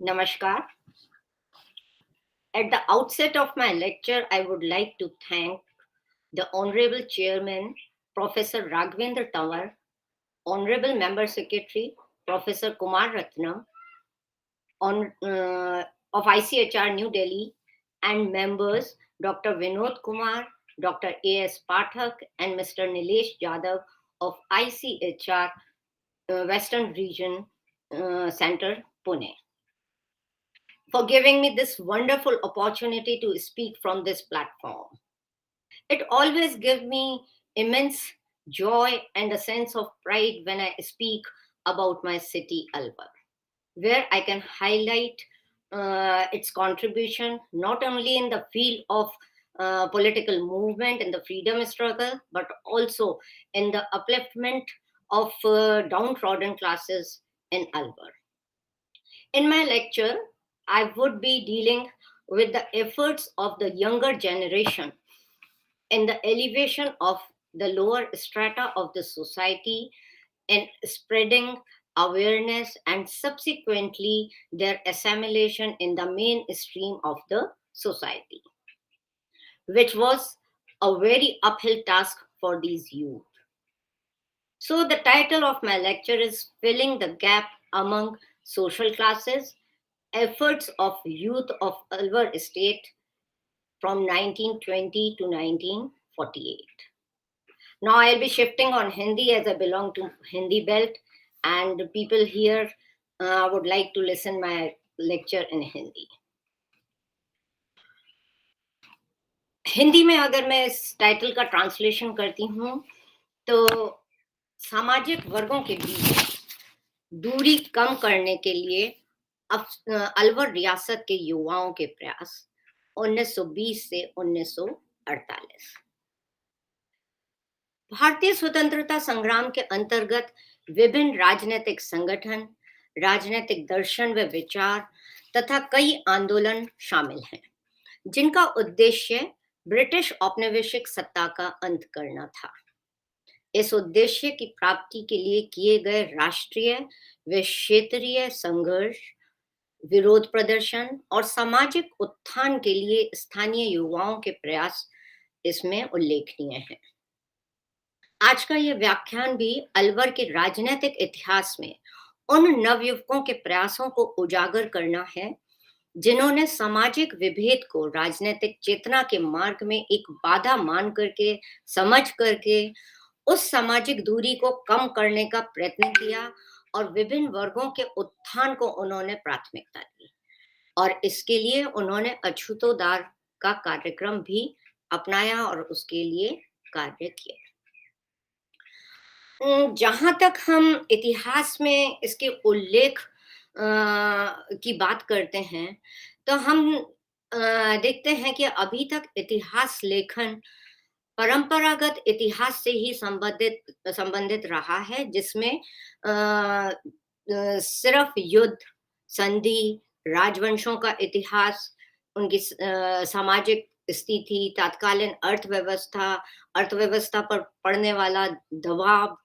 Namaskar. At the outset of my lecture, I would like to thank the Honorable Chairman, Professor Raghavendra Tawar, Honorable Member Secretary, Professor Kumar Ratnam, on, of ICHR New Delhi, and members Dr. Vinod Kumar, Dr. A.S. Pathak, and Mr. Nilesh Yadav of ICHR Western Region Center, Pune, for giving me this wonderful opportunity to speak from this platform. It always gives me immense joy and a sense of pride when I speak about my city, Alwar, where I can highlight its contribution not only in the field of political movement and the freedom struggle, but also in the upliftment of downtrodden classes in Alwar. In my lecture, I would be dealing with the efforts of the younger generation in the elevation of the lower strata of the society and spreading awareness and subsequently their assimilation in the mainstream of the society, which was a very uphill task for these youth. So, the title of my lecture is Filling the Gap Among Social Classes, Efforts of Youth of Alwar Estate from 1920 to 1948. Now I'll be shifting on Hindi as I belong to Hindi belt, and the people here would like to listen my lecture in Hindi. Hindi में अगर मैं इस title का translation करती हूँ तो सामाजिक वर्गों के बीच दूरी कम करने के लिए अलवर रियासत के युवाओं के प्रयास 1920 से 1948। भारतीय स्वतंत्रता संग्राम के अंतर्गत विभिन्न राजनीतिक संगठन, राजनीतिक दर्शन व विचार तथा कई आंदोलन शामिल हैं, जिनका उद्देश्य ब्रिटिश औपनिवेशिक सत्ता का अंत करना था। इस उद्देश्य की प्राप्ति के लिए किए गए राष्ट्रीय व क्षेत्रीय संघर्ष, विरोध प्रदर्शन और सामाजिक उत्थान के लिए स्थानीय युवाओं के प्रयास इसमें उल्लेखनीय हैं। आज का यह व्याख्यान भी अलवर के राजनीतिक इतिहास में उन नवयुवकों के प्रयासों को उजागर करना है जिन्होंने सामाजिक विभेद को राजनीतिक चेतना के मार्ग में एक बाधा मान करके, समझ करके उस सामाजिक दूरी को कम करने का प्रयत्न किया और विभिन्न वर्गों के उत्थान को उन्होंने प्राथमिकता दी और इसके लिए उन्होंने अछूतोद्धार का कार्यक्रम भी अपनाया और उसके लिए कार्य किया। जहां तक हम इतिहास में इसके उल्लेख की बात करते हैं तो हम देखते हैं कि अभी तक इतिहास लेखन परंपरागत इतिहास से ही संबंधित रहा है, जिसमें सिर्फ युद्ध, संधि, राजवंशों का इतिहास, उनकी सामाजिक स्थिति, तत्कालीन अर्थव्यवस्था पर पड़ने वाला दबाव,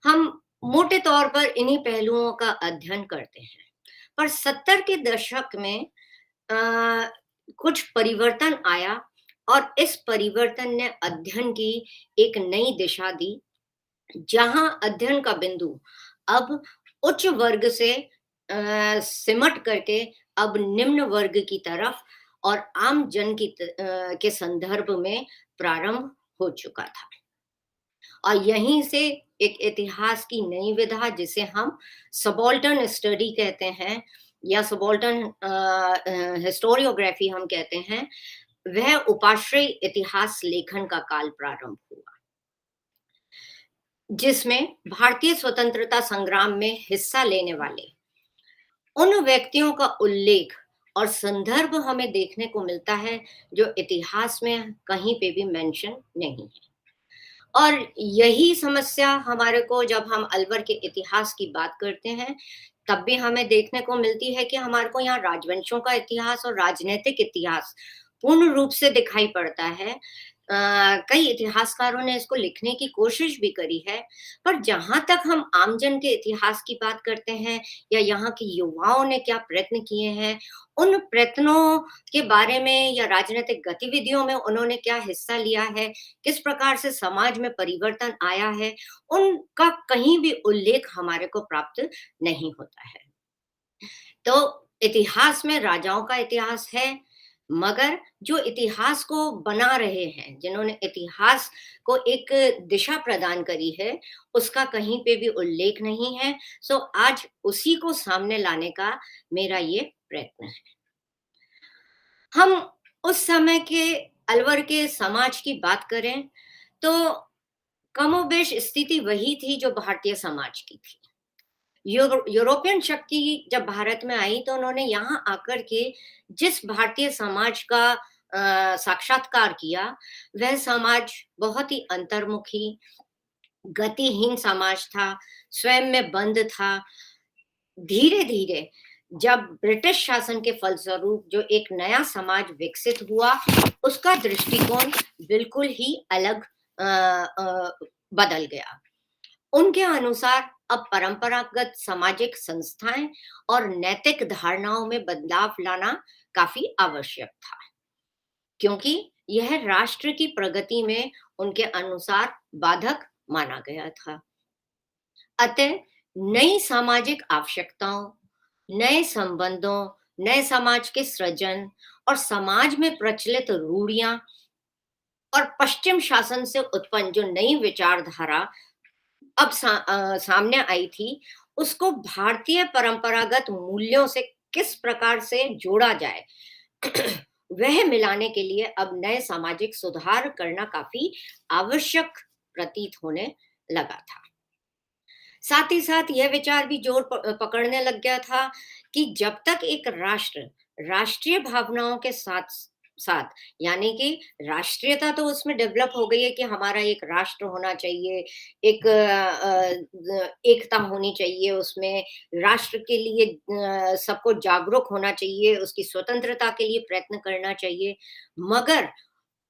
हम मोटे तौर पर इन्हीं पहलुओं का अध्ययन करते हैं। पर 70 के दशक में कुछ परिवर्तन आया और इस परिवर्तन ने अध्ययन की एक नई दिशा दी, जहां अध्ययन का बिंदु अब उच्च वर्ग से सिमट करके अब निम्न वर्ग की तरफ और आम जन के संदर्भ में प्रारंभ हो चुका था। और यहीं से एक इतिहास की नई विधा, जिसे हम सबाल्टर्न स्टडी कहते हैं या सबाल्टर्न हिस्टोरियोग्राफी हम कहते हैं, वह उपाश्रय इतिहास लेखन का काल प्रारंभ हुआ, जिसमें भारतीय स्वतंत्रता संग्राम में हिस्सा लेने वाले उन व्यक्तियों का उल्लेख और संदर्भ हमें देखने को मिलता है जो इतिहास में कहीं पे भी मेंशन नहीं है। और यही समस्या हमारे को, जब हम अलवर के इतिहास की बात करते हैं, तब भी हमें देखने को मिलती है कि हमारे को यहाँ राजवंशों का इतिहास और राजनीतिक इतिहास पूर्ण रूप से दिखाई पड़ता है, कई इतिहासकारों ने इसको लिखने की कोशिश भी करी है, पर जहाँ तक हम आमजन के इतिहास की बात करते हैं या यहाँ के युवाओं ने क्या प्रयत्न किए हैं, उन प्रयत्नों के बारे में या राजनीतिक गतिविधियों में उन्होंने क्या हिस्सा लिया है, किस प्रकार से समाज में परिवर्तन आया है, उनका कहीं भी उल्लेख हमारे को प्राप्त नहीं होता है। तो इतिहास में राजाओं का इतिहास है, मगर जो इतिहास को बना रहे हैं, जिन्होंने इतिहास को एक दिशा प्रदान करी है, उसका कहीं पे भी उल्लेख नहीं है। सो आज उसी को सामने लाने का मेरा ये प्रयत्न है। हम उस समय के अलवर के समाज की बात करें, तो कमोबेश स्थिति वही थी जो भारतीय समाज की थी। यूरोपियन शक्ति जब भारत में आई तो उन्होंने यहाँ आकर के जिस भारतीय समाज का साक्षात्कार किया, वह समाज बहुत ही अंतर्मुखी, गतिहीन समाज था, स्वयं में बंद था। धीरे धीरे जब ब्रिटिश शासन के फलस्वरूप जो एक नया समाज विकसित हुआ, उसका दृष्टिकोण बिल्कुल ही अलग बदल गया। उनके अनुसार अब परंपरागत सामाजिक संस्थाएं और नैतिक धारणाओं में बदलाव लाना काफी आवश्यक था, क्योंकि यह राष्ट्र की प्रगति में उनके अनुसार बाधक माना गया था। अतः नई सामाजिक आवश्यकताओं, नए संबंधों, नए समाज के सृजन और समाज में प्रचलित रूढ़ियां और पश्चिम शासन से उत्पन्न जो नई विचारधारा अब सामने आई थी, उसको भारतीय परंपरागत मूल्यों से किस प्रकार से जोड़ा जाए, वह मिलाने के लिए अब नए सामाजिक सुधार करना काफी आवश्यक प्रतीत होने लगा था। साथ ही साथ यह विचार भी जोर पकड़ने लग गया था कि जब तक एक राष्ट्र राष्ट्रीय भावनाओं के साथ साथ, यानी कि राष्ट्रीयता तो उसमें डेवलप हो गई है कि हमारा एक राष्ट्र होना चाहिए, एक एकता होनी चाहिए उसमें, राष्ट्र के लिए सबको जागरूक होना चाहिए, उसकी स्वतंत्रता के लिए प्रयत्न करना चाहिए। मगर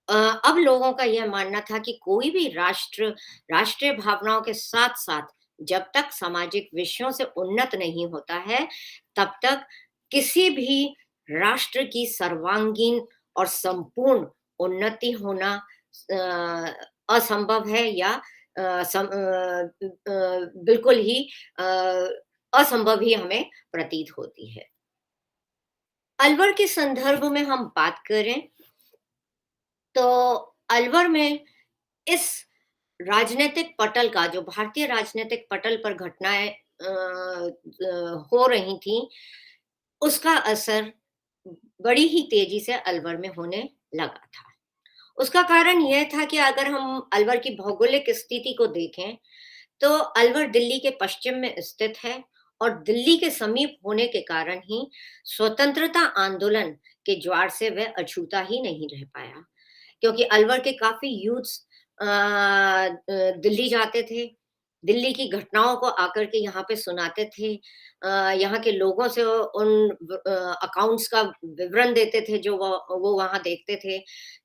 अ, अब लोगों का यह मानना था कि कोई भी राष्ट्र राष्ट्रीय भावनाओं के साथ-साथ जब तक सामाजिक विषयों से उन्नत नहीं होता है, तब तक किसी भी राष्ट्र की सर्वांगीण और संपूर्ण उन्नति होना असंभव है या बिल्कुल ही अ, असंभव ही हमें प्रतीत होती है। अलवर के संदर्भ में हम बात करें, तो अलवर में इस राजनीतिक पटल का, जो भारतीय राजनीतिक पटल पर घटनाएं हो रही थी, उसका असर बड़ी ही तेजी से अलवर में होने लगा था। उसका कारण यह था कि अगर हम अलवर की भौगोलिक स्थिति को देखें, तो अलवर दिल्ली के पश्चिम में स्थित है और दिल्ली के समीप होने के कारण ही स्वतंत्रता आंदोलन के ज्वार से वह अछूता ही नहीं रह पाया, क्योंकि अलवर के काफ़ी यूथ्स दिल्ली जाते थे, दिल्ली की घटनाओं को आकर के यहाँ पे सुनाते थे। यहाँ के लोगों से उन अकाउंट्स का विवरण देते थे जो वो वहाँ देखते थे।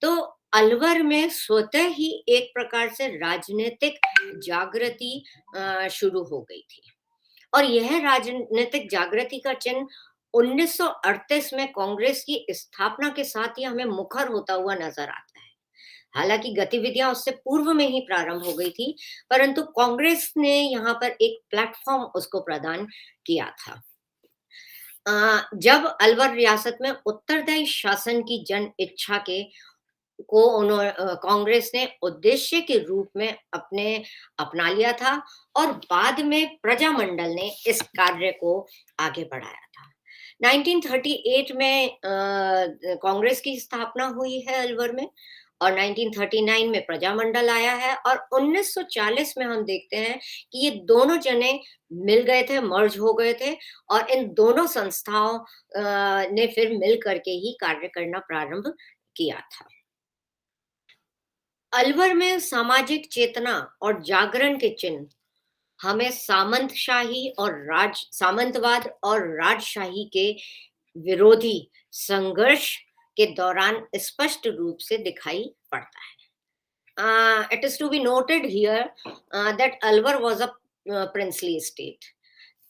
तो अलवर में स्वतः ही एक प्रकार से राजनीतिक जागृति शुरू हो गई थी। और यह राजनीतिक जागृति का चिन्ह 1938 में कांग्रेस की स्थापना के साथ ही हमें मुखर होता हुआ नजर आता है। हालांकि गतिविधियां उससे पूर्व में ही प्रारंभ हो गई थी, परंतु कांग्रेस ने यहाँ पर एक प्लेटफॉर्म उसको प्रदान किया था। जब अलवर रियासत में उत्तरदायी शासन की जन इच्छा के को कांग्रेस ने उद्देश्य के रूप में अपना लिया था और बाद में प्रजामंडल ने इस कार्य को आगे बढ़ाया था। 1938 में कांग्रेस की स्थापना हुई है अलवर में और 1939 में प्रजामंडल आया है और 1940 में हम देखते हैं कि ये दोनों जने मिल गए थे, मर्ज हो गए थे और इन दोनों संस्थाओं ने फिर मिल करके ही कार्य करना प्रारंभ किया था। अलवर में सामाजिक चेतना और जागरण के चिन्ह हमें सामंतवाद और राजशाही के विरोधी संघर्ष के दौरान स्पष्ट रूप से दिखाई पड़ता है। It is to be noted here that Alwar was a princely state.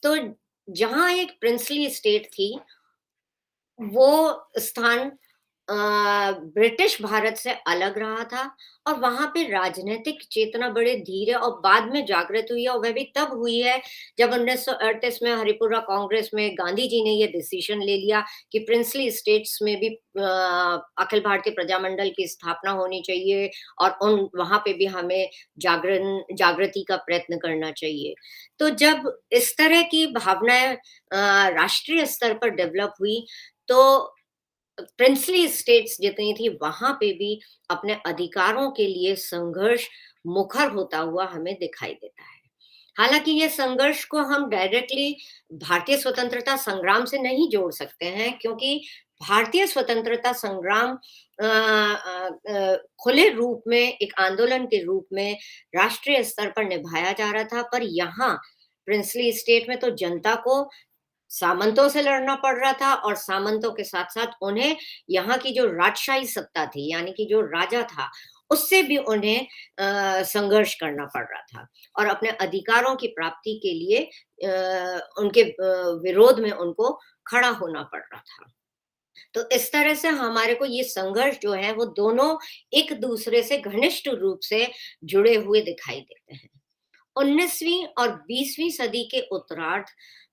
तो जहाँ एक प्रिंसली स्टेट थी, वो स्थान ब्रिटिश भारत से अलग रहा था, और वहां पे राजनीतिक चेतना बड़े धीरे और बाद में जागृत हुई है, और वह भी तब हुई है जब 1938 में हरिपुरा कांग्रेस में गांधी जी ने ये डिसीजन ले लिया कि प्रिंसली स्टेट्स में भी अखिल भारतीय प्रजामंडल की स्थापना होनी चाहिए, और उन वहां पे भी हमें जागृति का प्रयत्न करना चाहिए। तो जब इस तरह की भावनाएं राष्ट्रीय स्तर पर डेवलप हुई, तो प्रिंसली स्टेट्स जितनी थी वहां पे भी अपने अधिकारों के लिए संघर्ष मुखर होता हुआ हमें दिखाई देता है। हालांकि ये संघर्ष को हम डायरेक्टली भारतीय स्वतंत्रता संग्राम से नहीं जोड़ सकते हैं, क्योंकि भारतीय स्वतंत्रता संग्राम खुले रूप में एक आंदोलन के रूप में राष्ट्रीय स्तर पर निभाया जा रहा था, पर यहाँ प्रिंसली स्टेट में तो जनता को सामंतों से लड़ना पड़ रहा था, और सामंतों के साथ-साथ उन्हें यहाँ की जो राजशाही सत्ता थी, यानी कि जो राजा था, उससे भी उन्हें संघर्ष करना पड़ रहा था, और अपने अधिकारों की प्राप्ति के लिए उनके विरोध में उनको खड़ा होना पड़ रहा था। तो इस तरह से हमारे को ये संघर्ष जो है, वो दोनों एक दूसरे से घनिष्ठ रूप से जुड़े हुए दिखाई देते हैं। 19वीं और 20वीं सदी के उत्तरार्ध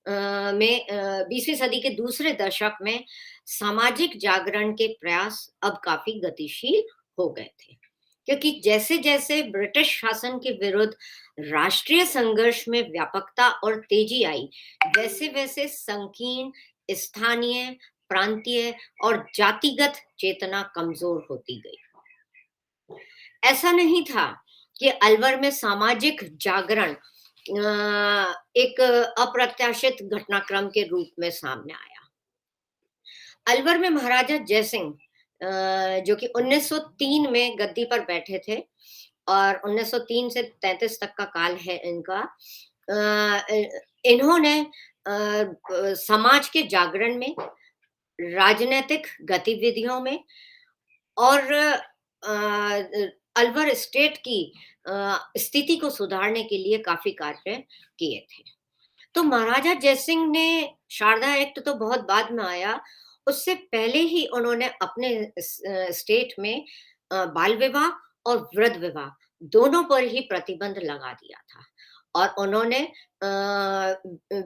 में 20वीं सदी के दूसरे दशक में सामाजिक जागरण के प्रयास अब काफी गतिशील हो गए थे, क्योंकि जैसे जैसे ब्रिटिश शासन के विरुद्ध राष्ट्रीय संघर्ष में व्यापकता और तेजी आई, वैसे वैसे संकीर्ण स्थानीय, प्रांतीय और जातिगत चेतना कमजोर होती गई। ऐसा नहीं था कि अलवर में सामाजिक जागरण एक अप्रत्याशित घटनाक्रम के रूप में सामने आया। अलवर में महाराजा जयसिंह जो कि 1903 में गद्दी पर बैठे थे, और 1903 से 33 तक का काल है इनका। इन्होंने समाज के जागरण में, राजनीतिक गतिविधियों में, और अलवर स्टेट की स्थिति को सुधारने के लिए काफी कार्य किए थे। तो महाराजा जयसिंह ने, शारदा एक्ट तो बहुत बाद में आया, उससे पहले ही उन्होंने अपने स्टेट में बाल विवाह और वृद्ध विवाह दोनों पर ही प्रतिबंध लगा दिया था, और उन्होंने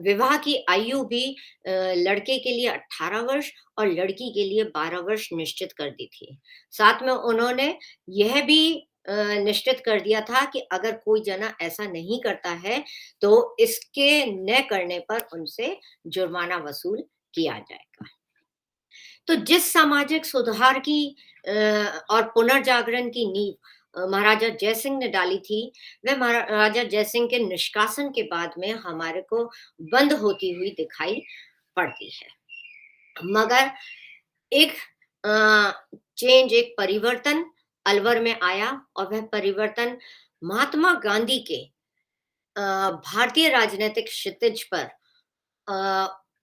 विवाह की आयु भी लड़के के लिए 18 वर्ष और लड़की के लिए 12 वर्ष निश्चित कर दी थी। साथ में उन्होंने यह भी निश्चित कर दिया था कि अगर कोई जना ऐसा नहीं करता है, तो इसके न करने पर उनसे जुर्माना वसूल किया जाएगा। तो जिस सामाजिक सुधार की और पुनर्जागरण की नींव महाराजा जयसिंह ने डाली थी, वह महाराजा जयसिंह के निष्कासन के बाद में हमारे को बंद होती हुई दिखाई पड़ती है। मगर एक चेंज, एक परिवर्तन अलवर में आया, और वह परिवर्तन महात्मा गांधी के भारतीय राजनीतिक क्षितिज पर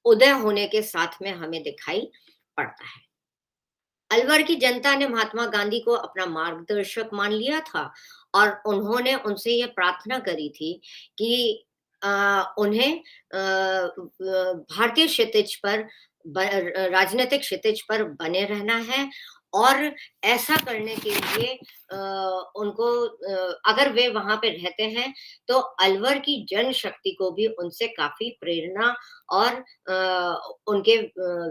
उदय होने के साथ में हमें दिखाई पड़ता है। अलवर की जनता ने महात्मा गांधी को अपना मार्गदर्शक मान लिया था, और उन्होंने उनसे यह प्रार्थना करी थी कि उन्हें भारतीय क्षितिज पर, राजनीतिक क्षितिज पर बने रहना है, और ऐसा करने के लिए उनको, अगर वे वहां पे रहते हैं, तो अलवर की जनशक्ति को भी उनसे काफी प्रेरणा और उनके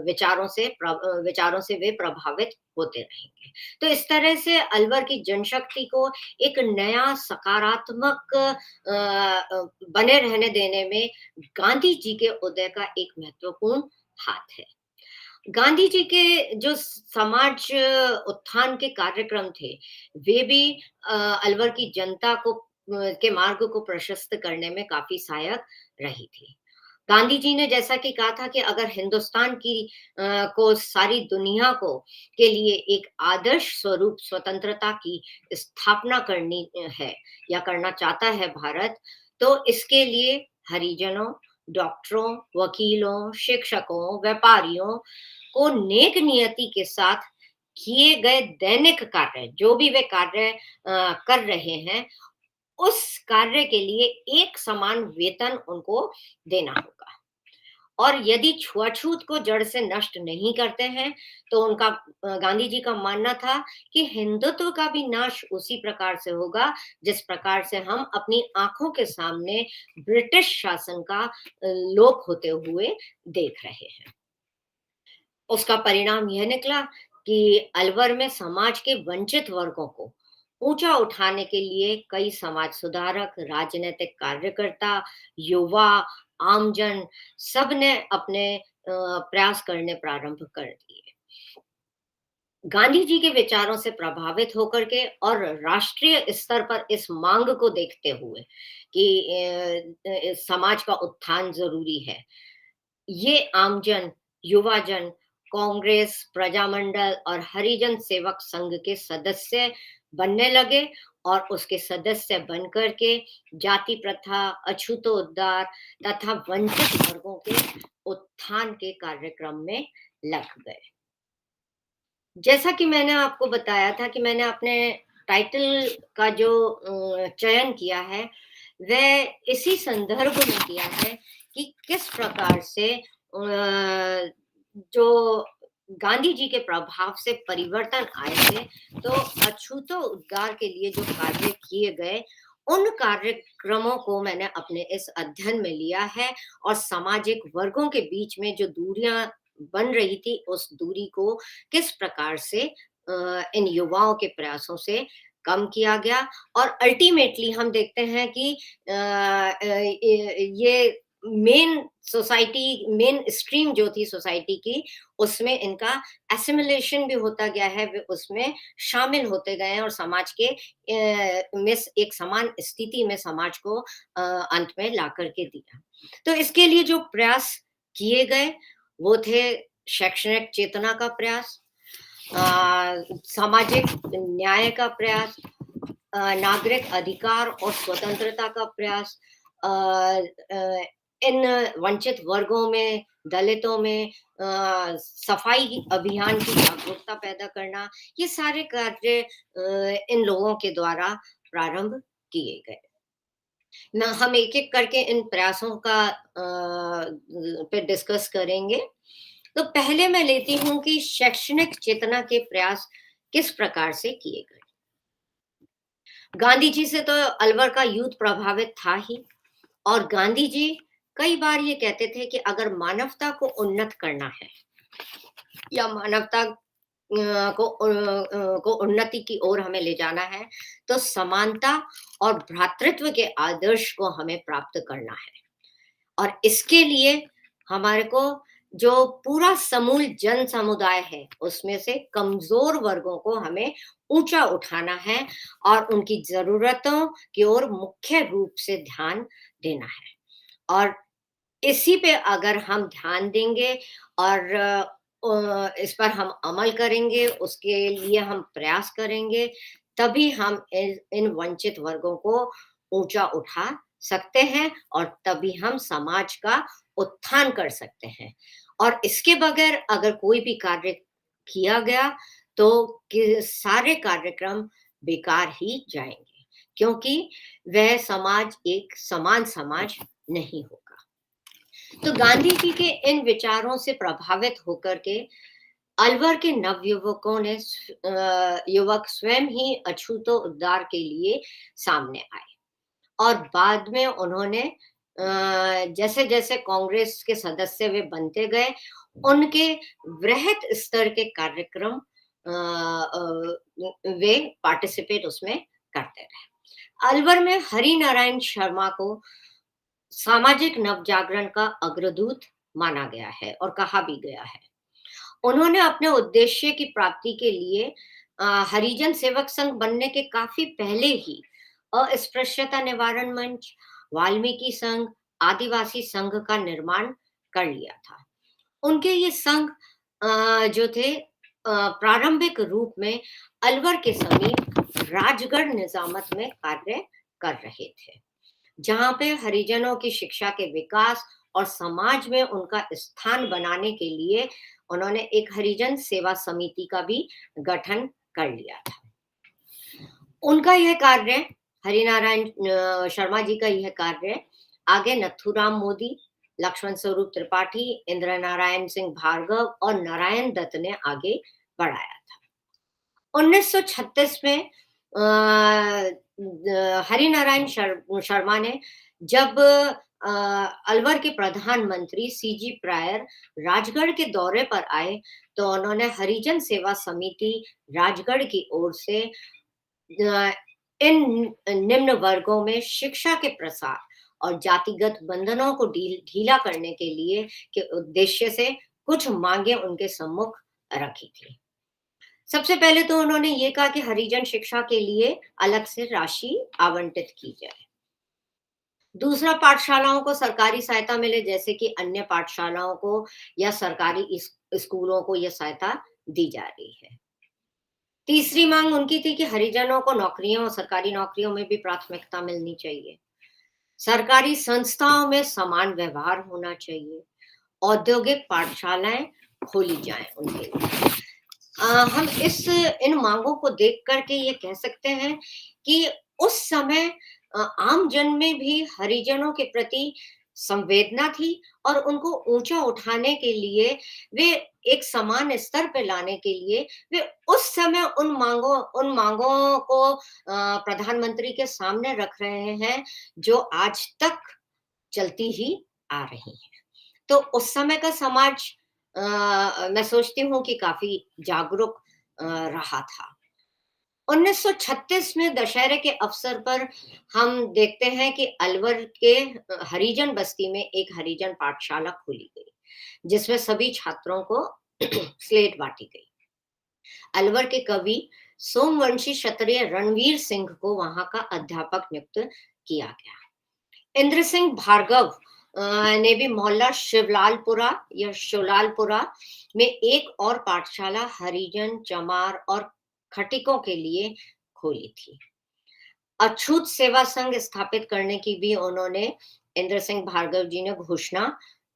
विचारों से वे प्रभावित होते रहेंगे। तो इस तरह से अलवर की जनशक्ति को एक नया सकारात्मक बने रहने देने में गांधी जी के उदय का एक महत्वपूर्ण हाथ है। गांधी जी के जो समाज उत्थान के कार्यक्रम थे, वे भी अलवर की जनता को के मार्ग को प्रशस्त करने में काफी सहायक रही थी। गांधी जी ने जैसा कि कहा था कि अगर हिंदुस्तान की को सारी दुनिया को के लिए एक आदर्श स्वरूप स्वतंत्रता की स्थापना करनी है, या करना चाहता है भारत, तो इसके लिए हरिजनों, डॉक्टरों, वकीलों, शिक्षकों, व्यापारियों को नेक नियति के साथ किए गए दैनिक कार्य, जो भी वे कार्य कर रहे हैं, उस कार्य के लिए एक समान वेतन उनको देना होगा। और यदि छुआछूत को जड़ से नष्ट नहीं करते हैं, तो उनका गांधी जी का मानना था कि हिंदुत्व का भी नाश उसी प्रकार से होगा, जिस प्रकार से हम अपनी आंखों के सामने ब्रिटिश शासन का लोप होते हुए देख रहे हैं। उसका परिणाम यह निकला कि अलवर में समाज के वंचित वर्गों को ऊंचा उठाने के लिए कई समाज सुधारक, राजनीतिक कार्यकर्ता, युवा, आमजन, सब ने अपने प्रयास करने प्रारंभ कर दिए। गांधी जी के विचारों से प्रभावित होकर के और राष्ट्रीय स्तर पर इस मांग को देखते हुए कि समाज का उत्थान जरूरी है, ये आमजन, युवाजन, कांग्रेस, प्रजामंडल और हरिजन सेवक संघ के सदस्य बनने लगे और उसके सदस्य बनकर के जाति प्रथा, अछूतोद्धार तथा वंचित वर्गों के उत्थान के कार्यक्रम में लग गए। जैसा कि मैंने आपको बताया था कि मैंने अपने टाइटल का जो चयन किया है, वह इसी संदर्भ में किया है कि किस प्रकार से जो गांधी जी के प्रभाव से परिवर्तन आए थे, तो अछूतो उद्धार के लिए जो कार्य किए गए, उन कार्यक्रमों को मैंने अपने इस अध्ययन में लिया है और सामाजिक वर्गों के बीच में जो दूरियां बन रही थी, उस दूरी को किस प्रकार से इन युवाओं के प्रयासों से कम किया गया। और अल्टीमेटली हम देखते हैं कि ये मेन स्ट्रीम जो थी सोसाइटी की, उसमें इनका एसिमिलेशन भी होता गया है, वे उसमें शामिल होते गए हैं और समाज के में एक समान स्थिति में समाज को अंत में ला करके दिया। तो इसके लिए जो प्रयास किए गए, वो थे शैक्षणिक चेतना का प्रयास, सामाजिक न्याय का प्रयास, नागरिक अधिकार और स्वतंत्रता का प्रयास, इन वंचित वर्गों में, दलितों में सफाई अभियान की जागरूकता पैदा करना, ये सारे कार्य इन लोगों के द्वारा प्रारंभ किए गए। ना हम एक-एक करके इन प्रयासों का पे डिस्कस करेंगे। तो पहले मैं लेती हूँ कि शैक्षणिक चेतना के प्रयास किस प्रकार से किए गए। गांधी जी से तो अलवर का यूथ प्रभावित था ही, और गांधी जी कई बार ये कहते थे कि अगर मानवता को उन्नत करना है या मानवता को उन्नति की ओर हमें ले जाना है, तो समानता और भ्रातृत्व के आदर्श को हमें प्राप्त करना है। और इसके लिए हमारे को जो पूरा समूल जन समुदाय है, उसमें से कमजोर वर्गों को हमें ऊंचा उठाना है और उनकी जरूरतों की ओर मुख्य रूप से ध्यान देना है। और इसी पे अगर हम ध्यान देंगे और इस पर हम अमल करेंगे, उसके लिए हम प्रयास करेंगे, तभी हम इन वंचित वर्गों को ऊंचा उठा सकते हैं और तभी हम समाज का उत्थान कर सकते हैं। और इसके बगैर अगर कोई भी कार्य किया गया, तो सारे कार्यक्रम बेकार ही जाएंगे, क्योंकि वह समाज एक समान समाज नहीं होगा। तो गांधी जी के इन विचारों से प्रभावित होकर के अलवर के नवयुवकों ने युवक स्वयं ही अछूतो उद्धार के लिए सामने आए। और बाद में उन्होंने जैसे जैसे कांग्रेस के सदस्य वे बनते गए, उनके वृहत स्तर के कार्यक्रम वे पार्टिसिपेट उसमें करते रहे। अलवर में हरि नारायण शर्मा को सामाजिक नवजागरण का अग्रदूत माना गया है और कहा भी गया है। उन्होंने अपने उद्देश्य की प्राप्ति के लिए हरिजन सेवक संघ बनने के काफी पहले ही अस्पृश्यता निवारण मंच, वाल्मीकि संघ, आदिवासी संघ का निर्माण कर लिया था। उनके ये संघ जो थे प्रारंभिक रूप में अलवर के समीप राजगढ़ निजामत में कार्य कर रहे थे, जहां पे हरिजनों की शिक्षा के विकास और समाज में उनका स्थान बनाने के लिए उन्होंने एक हरिजन सेवा समिति का भी गठन कर लिया था। उनका यह कार्य, हरिनारायण शर्मा जी का यह कार्य आगे नथुराम मोदी, लक्ष्मण स्वरूप त्रिपाठी, इंद्र नारायण सिंह भार्गव और नारायण दत्त ने आगे बढ़ाया था। 1936 में हरिनारायण शर्मा ने जब अलवर के प्रधानमंत्री सीजी प्रायर राजगढ़ के दौरे पर आए, तो उन्होंने हरिजन सेवा समिति राजगढ़ की ओर से इन निम्न वर्गों में शिक्षा के प्रसार और जातिगत बंधनों को ढीला करने के लिए के उद्देश्य से कुछ मांगे उनके सम्मुख रखी थी। सबसे पहले तो उन्होंने ये कहा कि हरिजन शिक्षा के लिए अलग से राशि आवंटित की जाए। दूसरा, पाठशालाओं को सरकारी सहायता मिले, जैसे कि अन्य पाठशालाओं को या सरकारी स्कूलों को यह सहायता दी जा रही है। तीसरी मांग उनकी थी कि हरिजनों को नौकरियों और सरकारी नौकरियों में भी प्राथमिकता मिलनी चाहिए। सरकारी संस्थाओं में समान व्यवहार होना चाहिए। औद्योगिक पाठशालाएं खोली जाएं उनके लिए। हम इन मांगों को देख करके ये कह सकते हैं कि उस समय आम जन में भी हरिजनों के प्रति संवेदना थी और उनको ऊंचा उठाने के लिए, वे एक समान स्तर पे लाने के लिए वे उस समय उन मांगों को प्रधानमंत्री के सामने रख रहे हैं, जो आज तक चलती ही आ रही हैं। तो उस समय का समाज मैं सोचती हूँ कि काफी जागरूक रहा था। 1936 में दशहरे के अवसर पर हम देखते हैं कि अलवर के हरिजन बस्ती में एक हरिजन पाठशाला खोली गई, जिसमें सभी छात्रों को स्लेट बांटी गई। अलवर के कवि सोमवंशी क्षत्रिय रणवीर सिंह को वहां का अध्यापक नियुक्त किया गया। इंद्र सिंह भार्गव ने भी मोहल्ला शिवलालपुरा में एक और पाठशाला हरिजन, चमार और खटिकों के लिए खोली थी। अछूत सेवा संघ स्थापित करने की भी उन्होंने, इंद्र सिंह भार्गव जी ने घोषणा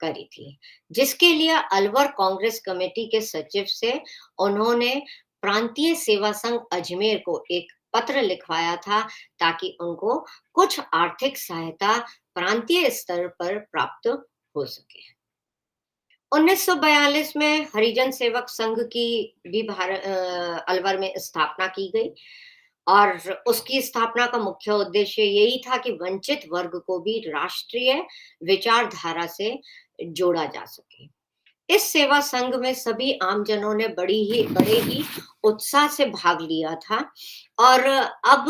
करी थी, जिसके लिए अलवर कांग्रेस कमेटी के सचिव से उन्होंने प्रांतीय सेवा संघ अजमेर को एक पत्र लिखवाया था, ताकि उनको कुछ आर्थिक सहायता प्रांतीय स्तर पर प्राप्त हो सके। 1942 में हरिजन सेवक संघ की भी अलवर में स्थापना की गई और उसकी स्थापना का मुख्य उद्देश्य यही था कि वंचित वर्ग को भी राष्ट्रीय विचारधारा से जोड़ा जा सके। इस सेवा संघ में सभी आमजनों ने बड़े ही उत्साह से भाग लिया था और अब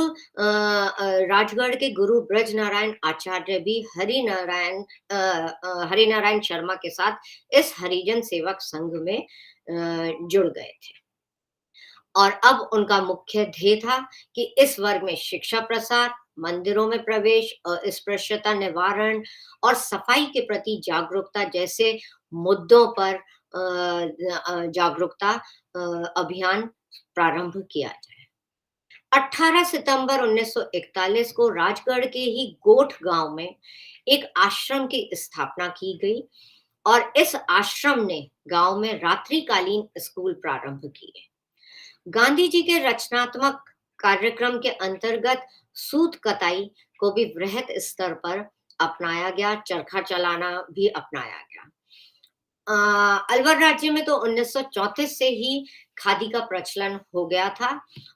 राजगढ़ के गुरु ब्रज नारायण आचार्य भी हरिनारायण शर्मा के साथ इस हरिजन सेवक संघ में जुड़ गए थे और अब उनका मुख्य ध्येय था कि इस वर्ग में शिक्षा प्रसार, मंदिरों में प्रवेश, अस्पृश्यता निवारण और सफाई के प्रति जागरूकता जैसे मुद्दों पर जागरूकता अभियान प्रारंभ किया जाए। 18 सितंबर 1941 को राजगढ़ के ही गोठ गांव में एक आश्रम की स्थापना की गई और इस आश्रम ने गांव में रात्रिकालीन स्कूल प्रारंभ किए। गांधी जी के रचनात्मक कार्यक्रम के अंतर्गत सूत कताई को भी वृहत स्तर पर अपनाया गया, चरखा चलाना भी अपनाया गया। अलवर राज्य में तो 1934 से ही खादी का प्रचलन हो गया था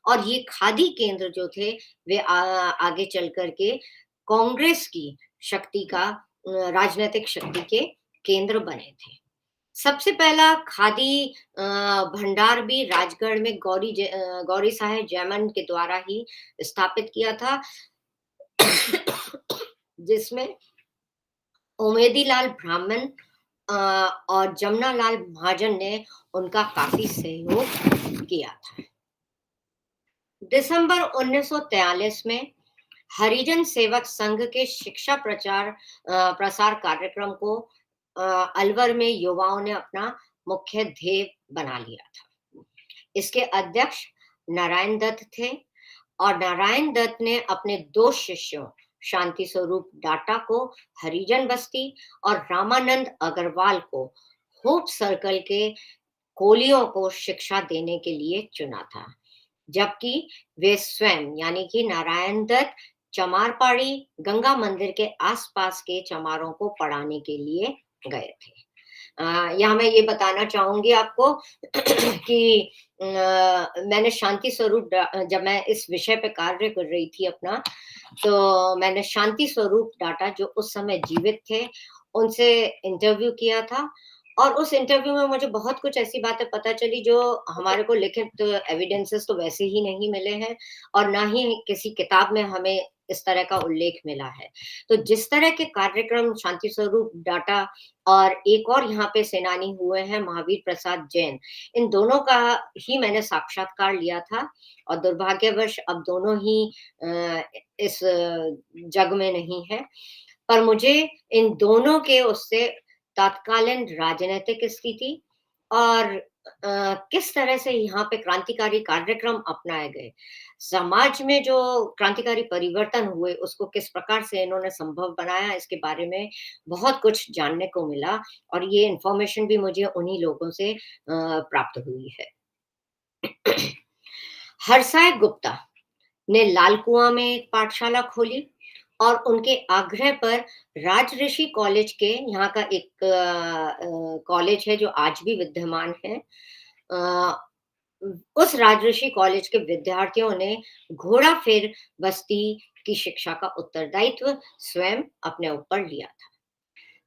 और ये खादी केंद्र जो थे वे आगे चल करके कांग्रेस की शक्ति का, राजनीतिक शक्ति के केंद्र बने थे। सबसे पहला खादी भंडार भी राजगढ़ में गौरी साहेब जैमन के द्वारा ही स्थापित किया था, जिसमें उमेदी लाल ब्राह्मण और जमुना लाल महाजन ने उनका काफी सहयोग किया था। दिसंबर 1943 में हरिजन सेवक संघ के शिक्षा प्रसार कार्यक्रम को अलवर में युवाओं ने अपना मुख्य ध्येय बना लिया था। इसके अध्यक्ष नारायण दत्त थे और नारायण दत्त ने अपने 2 शिष्यों शांति स्वरूप डाटा को हरिजन बस्ती और रामानंद अग्रवाल को होप सर्कल के कोलियों को शिक्षा देने के लिए चुना था, जबकि वे स्वयं यानी कि नारायण दत्त चमारपाड़ी गंगा मंदिर के आसपास के चमारों को पढ़ाने के लिए गए थे। यहाँ मैं ये बताना चाहूंगी आपको कि मैंने शांति स्वरूप जब मैं इस विषय पे कार्य कर रही थी अपना, तो मैंने शांति स्वरूप डाटा जो उस समय जीवित थे उनसे इंटरव्यू किया था। और उस इंटरव्यू में मुझे बहुत कुछ ऐसी बातें पता चली जो हमारे को लिखित एविडेंसेस तो वैसे ही नहीं मिले हैं और ना ही किसी किताब में हमें इस तरह का उल्लेख मिला है। तो जिस तरह के कार्यक्रम शांति स्वरूप डाटा और एक और यहाँ पे सेनानी हुए हैं महावीर प्रसाद जैन, इन दोनों का ही मैंने साक्षात्कार लिया था और दुर्भाग्यवश अब दोनों ही इस जग में नहीं है। पर मुझे इन दोनों के उससे तत्कालीन राजनीतिक स्थिति और किस तरह से यहाँ पे क्रांतिकारी कार्यक्रम अपनाए गए, समाज में जो क्रांतिकारी परिवर्तन हुए उसको किस प्रकार से इन्होंने संभव बनाया, इसके बारे में बहुत कुछ जानने को मिला और ये इन्फॉर्मेशन भी मुझे उन्हीं लोगों से प्राप्त हुई है। हरसाय गुप्ता ने लाल कुआं में एक पाठशाला खोली और उनके आग्रह पर राजऋषि कॉलेज के यहाँ का एक कॉलेज है जो आज भी विद्यमान है। उस राजऋषि कॉलेज के विद्यार्थियों ने घोड़ा फेर बस्ती की शिक्षा का उत्तरदायित्व स्वयं अपने ऊपर लिया था।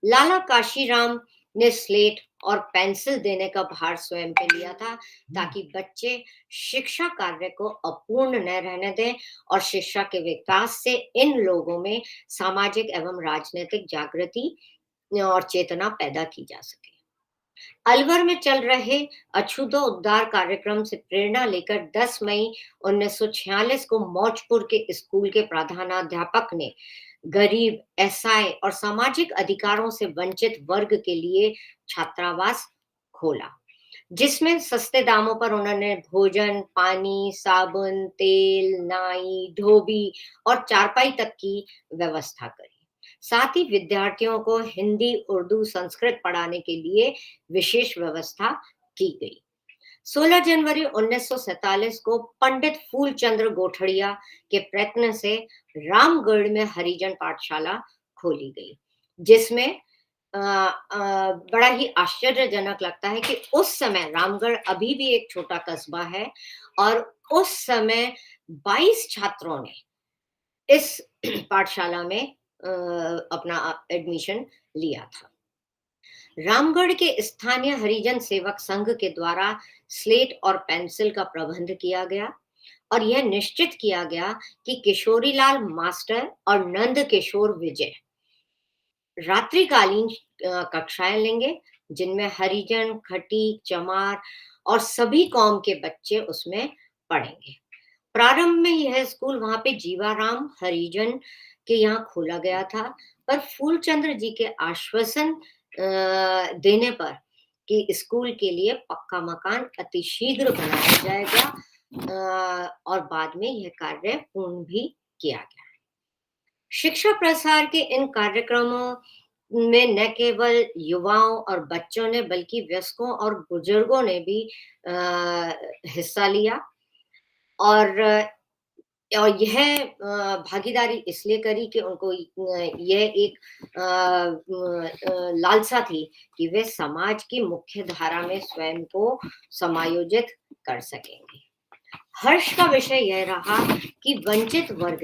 लाला काशीराम ने स्लेट और पेंसिल देने का भार स्वयं पे लिया था ताकि बच्चे शिक्षा कार्य को अपूर्ण न रहने दें और शिक्षा के विकास से इन लोगों में सामाजिक एवं राजनीतिक जागृति और चेतना पैदा की जा सके। अलवर में चल रहे अछूतो उद्धार कार्यक्रम से प्रेरणा लेकर 10 मई 1946 को मौजपुर के स्कूल के प्रधानाध्यापक ने गरीब, असहाय और सामाजिक अधिकारों से वंचित वर्ग के लिए छात्रावास खोला, जिसमें सस्ते दामों पर उन्होंने भोजन, पानी, साबुन, तेल, नाई, धोबी और चारपाई तक की व्यवस्था करी। साथ ही विद्यार्थियों को हिंदी, उर्दू, संस्कृत पढ़ाने के लिए विशेष व्यवस्था की गई। 16 जनवरी 1947 को पंडित फूलचंद्र गोठड़िया के प्रयत्न से रामगढ़ में हरिजन पाठशाला खोली गई, जिसमें बड़ा ही आश्चर्यजनक लगता है कि उस समय रामगढ़ अभी भी एक छोटा कस्बा है और उस समय 22 छात्रों ने इस पाठशाला में अपना एडमिशन लिया था। रामगढ़ के स्थानीय हरिजन सेवक संघ के द्वारा स्लेट और पेंसिल का प्रबंध किया गया और यह निश्चित किया गया कि किशोरीलाल मास्टर और नंद किशोर विजय रात्रिकालीन कक्षाएं लेंगे, जिनमें हरिजन, खटीक, चमार और सभी कौम के बच्चे उसमें पढ़ेंगे। प्रारंभ में यह स्कूल वहां पे जीवाराम हरिजन के यहाँ खोला गया था, पर फूलचंद्र जी के आश्वासन देने पर कि स्कूल के लिए पक्का मकान अतिशीघ्र बनाया जाएगा और बाद में यह कार्य पूर्ण भी किया गया। शिक्षा प्रसार के इन कार्यक्रमों में न केवल युवाओं और बच्चों ने बल्कि वयस्कों और बुजुर्गों ने भी हिस्सा लिया और यह भागीदारी इसलिए करी कि उनको यह एक लालसा थी कि वे समाज की मुख्य धारा में स्वयं को समायोजित कर सकेंगे। हर्ष का विषय यह रहा कि वंचित वर्ग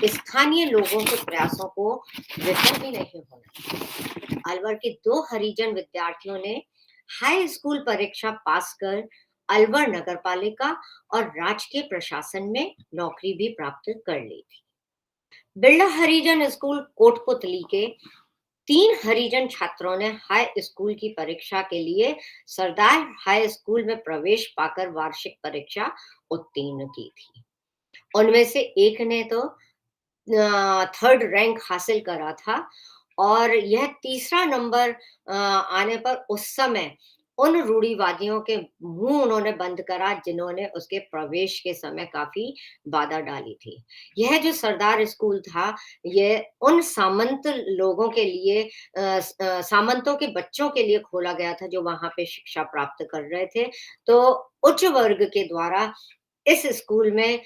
ने स्थानीय लोगों के प्रयासों को विफल भी नहीं होना। अलवर के 2 हरिजन विद्यार्थियों ने हाई स्कूल परीक्षा पास कर अलवर नगरपालिका और राजकीय प्रशासन में नौकरी भी प्राप्त कर ली थी। बिरला हरिजन स्कूल कोटपुतली के 3 हरिजन छात्रों ने हाई स्कूल की परीक्षा के लिए सरदार हाई स्कूल में प्रवेश पाकर वार्षिक परीक्षा उत्तीर्ण की थी। उनमें से एक ने तो 3rd रैंक हासिल करा था और यह तीसरा नंबर आने पर उस समय उन रूढ़िवादियों के मुंह उन्होंने बंद करा जिन्होंने उसके प्रवेश के समय काफी बाधा डाली थी। यह जो सरदार स्कूल था, ये उन सामंत लोगों के लिए सामंतों के बच्चों के लिए खोला गया था जो वहां पे शिक्षा प्राप्त कर रहे थे। तो उच्च वर्ग के द्वारा इस स्कूल में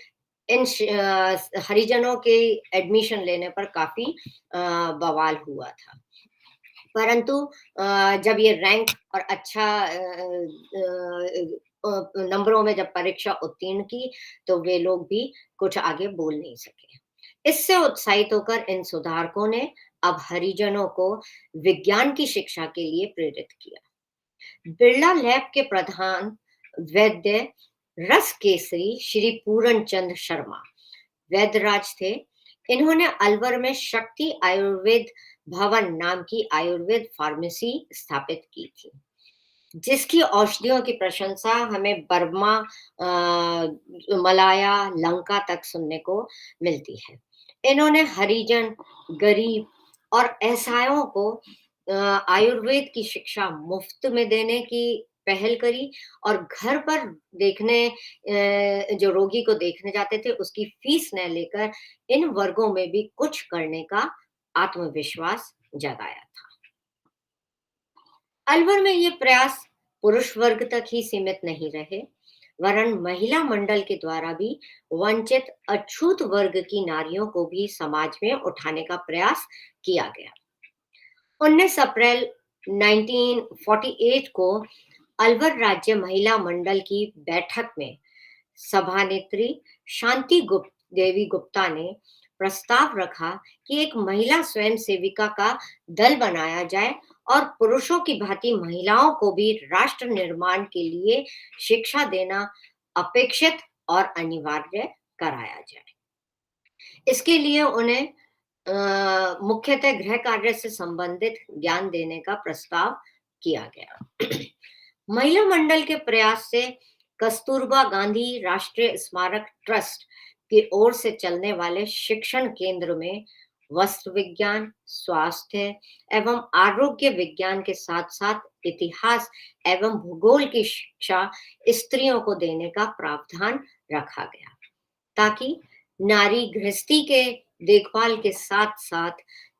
हरिजनों के एडमिशन लेने पर काफी बवाल हुआ था। परंतु जब ये रैंक और अच्छा नंबरों में जब परीक्षा उत्तीर्ण की, तो वे लोग भी कुछ आगे बोल नहीं सके। इससे उत्साहित होकर इन सुधारकों ने अब हरिजनों को विज्ञान की शिक्षा के लिए प्रेरित किया। बिरला लैब के प्रधान वैद्य रस केसरी श्री पूरन चंद शर्मा वैद्यराज थे। इन्होंने अलवर में शक्ति आयुर्वेद भवन नाम की आयुर्वेद फार्मेसी स्थापित की थी, जिसकी औषधियों की प्रशंसा हमें बर्मा, मलाया, लंका तक सुनने को मिलती है। इन्होंने हरिजन, गरीब और असहायों को आयुर्वेद की शिक्षा मुफ्त में देने की पहल करी और घर पर देखने जो रोगी को देखने जाते थे उसकी फीस न लेकर इन वर्गों में भी कुछ करने का आत्मविश्वास जगाया था। अलवर में ये प्रयास पुरुष वर्ग तक ही सीमित नहीं रहे, वरन महिला मंडल के द्वारा भी वंचित अछूत वर्ग की नारियों को भी समाज में उठाने का प्रयास किया गया। 19 अप्रैल 1948 को अलवर राज्य महिला मंडल की बैठक में सभानेत्री शांति देवी गुप्ता ने प्रस्ताव रखा कि एक महिला स्वयं सेविका का दल बनाया जाए और पुरुषों की भांति महिलाओं को भी राष्ट्र निर्माण के लिए शिक्षा देना अपेक्षित और अनिवार्य कराया जाए। इसके लिए उन्हें मुख्यतः गृह कार्य से संबंधित ज्ञान देने का प्रस्ताव किया गया। महिला मंडल के प्रयास से कस्तूरबा गांधी राष्ट्रीय स्मारक ट्रस्ट की ओर से चलने वाले शिक्षण केंद्र में वस्त्र विज्ञान, स्वास्थ्य एवं आरोग्य विज्ञान के साथ साथ इतिहास एवं भूगोल की शिक्षा स्त्रियों को देने का प्रावधान रखा गया, ताकि नारी गृहस्थी के देखभाल के साथ साथ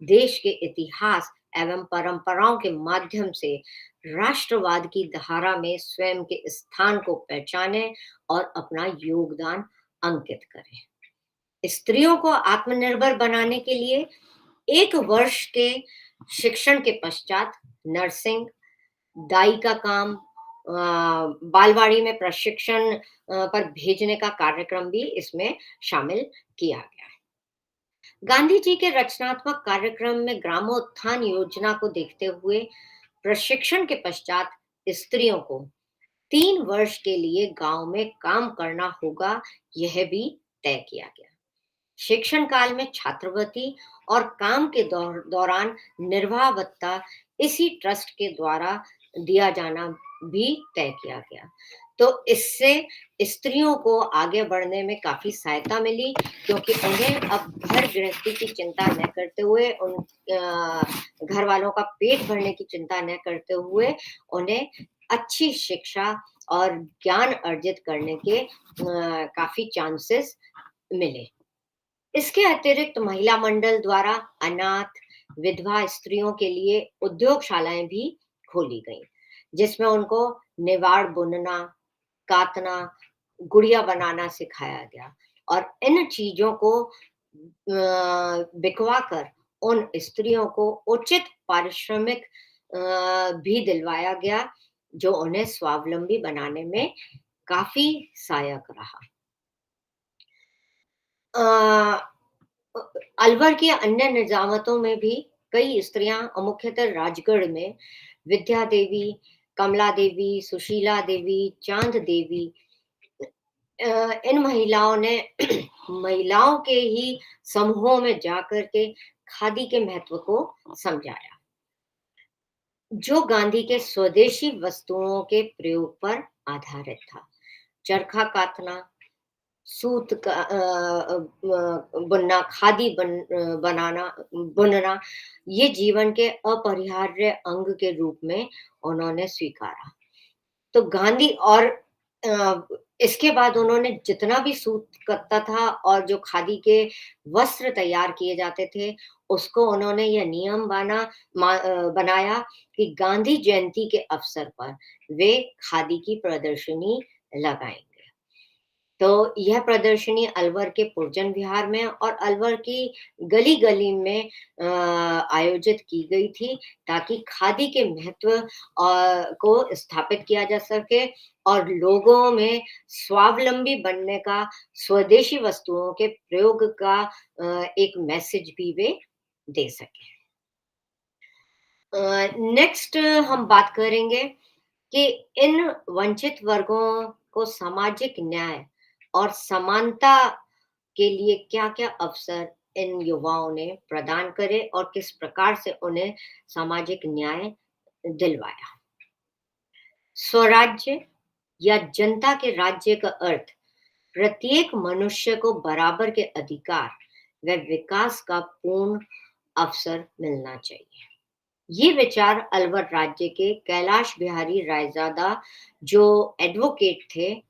देश के इतिहास एवं परंपराओं के माध्यम से राष्ट्रवाद की धारा में स्वयं के स्थान को पहचाने और अपना योगदान अंकित करें। स्त्रियों को आत्मनिर्भर बनाने के लिए 1 वर्ष के शिक्षण के पश्चात नर्सिंग, दाई का काम, बालवाड़ी में प्रशिक्षण पर भेजने का कार्यक्रम भी इसमें शामिल किया गया है। गांधी जी के रचनात्मक कार्यक्रम में ग्रामोत्थान योजना को देखते हुए प्रशिक्षण के पश्चात स्त्रियों को 3 वर्ष के लिए गांव में काम करना होगा, यह भी तय किया गया। शिक्षण काल में छात्रवृत्ति और काम के दौरान निर्वाह भत्ता इसी ट्रस्ट के द्वारा दिया जाना भी तय किया गया। तो इससे स्त्रियों को आगे बढ़ने में काफी सहायता मिली, क्योंकि उन्हें अब घर गृहस्थी की चिंता न करते हुए, उन घर वालों का पेट भरने की चिंता न करते हुए उन्हें अच्छी शिक्षा और ज्ञान अर्जित करने के काफी चांसेस मिले। इसके अतिरिक्त महिला मंडल द्वारा अनाथ विधवा स्त्रियों के लिए उद्योगशालाएं भी खोली गईं, जिसमें उनको निवाड़ बुनना, कातना, गुड़िया बनाना सिखाया गया और इन चीजों को बिकवा कर उन स्त्रियों को उचित पारिश्रमिक भी दिलवाया गया, जो उन्हें स्वावलंबी बनाने में काफी सहायक रहा। अलवर की अन्य निजामतों में भी कई स्त्रियां, मुख्यतः राजगढ़ में विद्या देवी, कमला देवी, सुशीला देवी, चांद देवी, इन महिलाओं ने महिलाओं के ही समूहों में जाकर के खादी के महत्व को समझाया, जो गांधी के स्वदेशी वस्तुओं के प्रयोग पर आधारित था। चरखा कातना, सूत का बुनना, खादी बुनना, ये जीवन के अपरिहार्य अंग के रूप में उन्होंने स्वीकारा। तो गांधी और इसके बाद उन्होंने जितना भी सूत कतता था और जो खादी के वस्त्र तैयार किए जाते थे, उसको उन्होंने यह नियम बनाया कि गांधी जयंती के अवसर पर वे खादी की प्रदर्शनी लगाएंगे। तो यह प्रदर्शनी अलवर के पुरजन विहार में और अलवर की गली-गली में आयोजित की गई थी, ताकि खादी के महत्व को स्थापित किया जा सके और लोगों में स्वावलंबी बनने का, स्वदेशी वस्तुओं के प्रयोग का एक मैसेज भी वे दे सकें। नेक्स्ट हम बात करेंगे कि इन वंचित वर्गों को सामाजिक न्याय और समानता के लिए क्या-क्या अवसर इन युवाओं ने प्रदान करे और किस प्रकार से उन्हें सामाजिक न्याय दिलवाया। स्वराज्य या जनता के राज्य का अर्थ प्रत्येक मनुष्य को बराबर के अधिकार व विकास का पूर्ण अवसर मिलना चाहिए। ये विचार अलवर राज्य के कैलाश बिहारी रायजादा, जो एडवोकेट थे,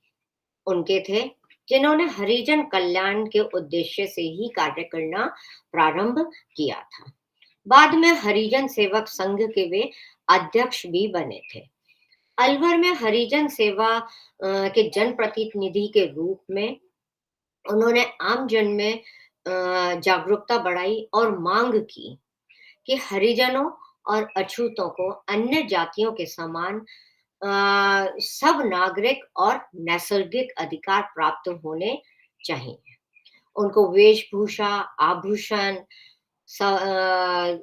उनके थे, जिन्होंने हरिजन कल्याण के उद्देश्य से ही कार्य करना प्रारंभ किया था। बाद में हरिजन सेवक संघ के वे अध्यक्ष भी बने थे। अलवर में हरिजन सेवा के जनप्रतिनिधि के रूप में उन्होंने आम जन में जागरूकता बढ़ाई और मांग की कि हरिजनों और अछूतों को अन्य जातियों के समान सब नागरिक और नैसर्गिक अधिकार प्राप्त होने चाहिए। उनको वेशभूषा, आभूषण,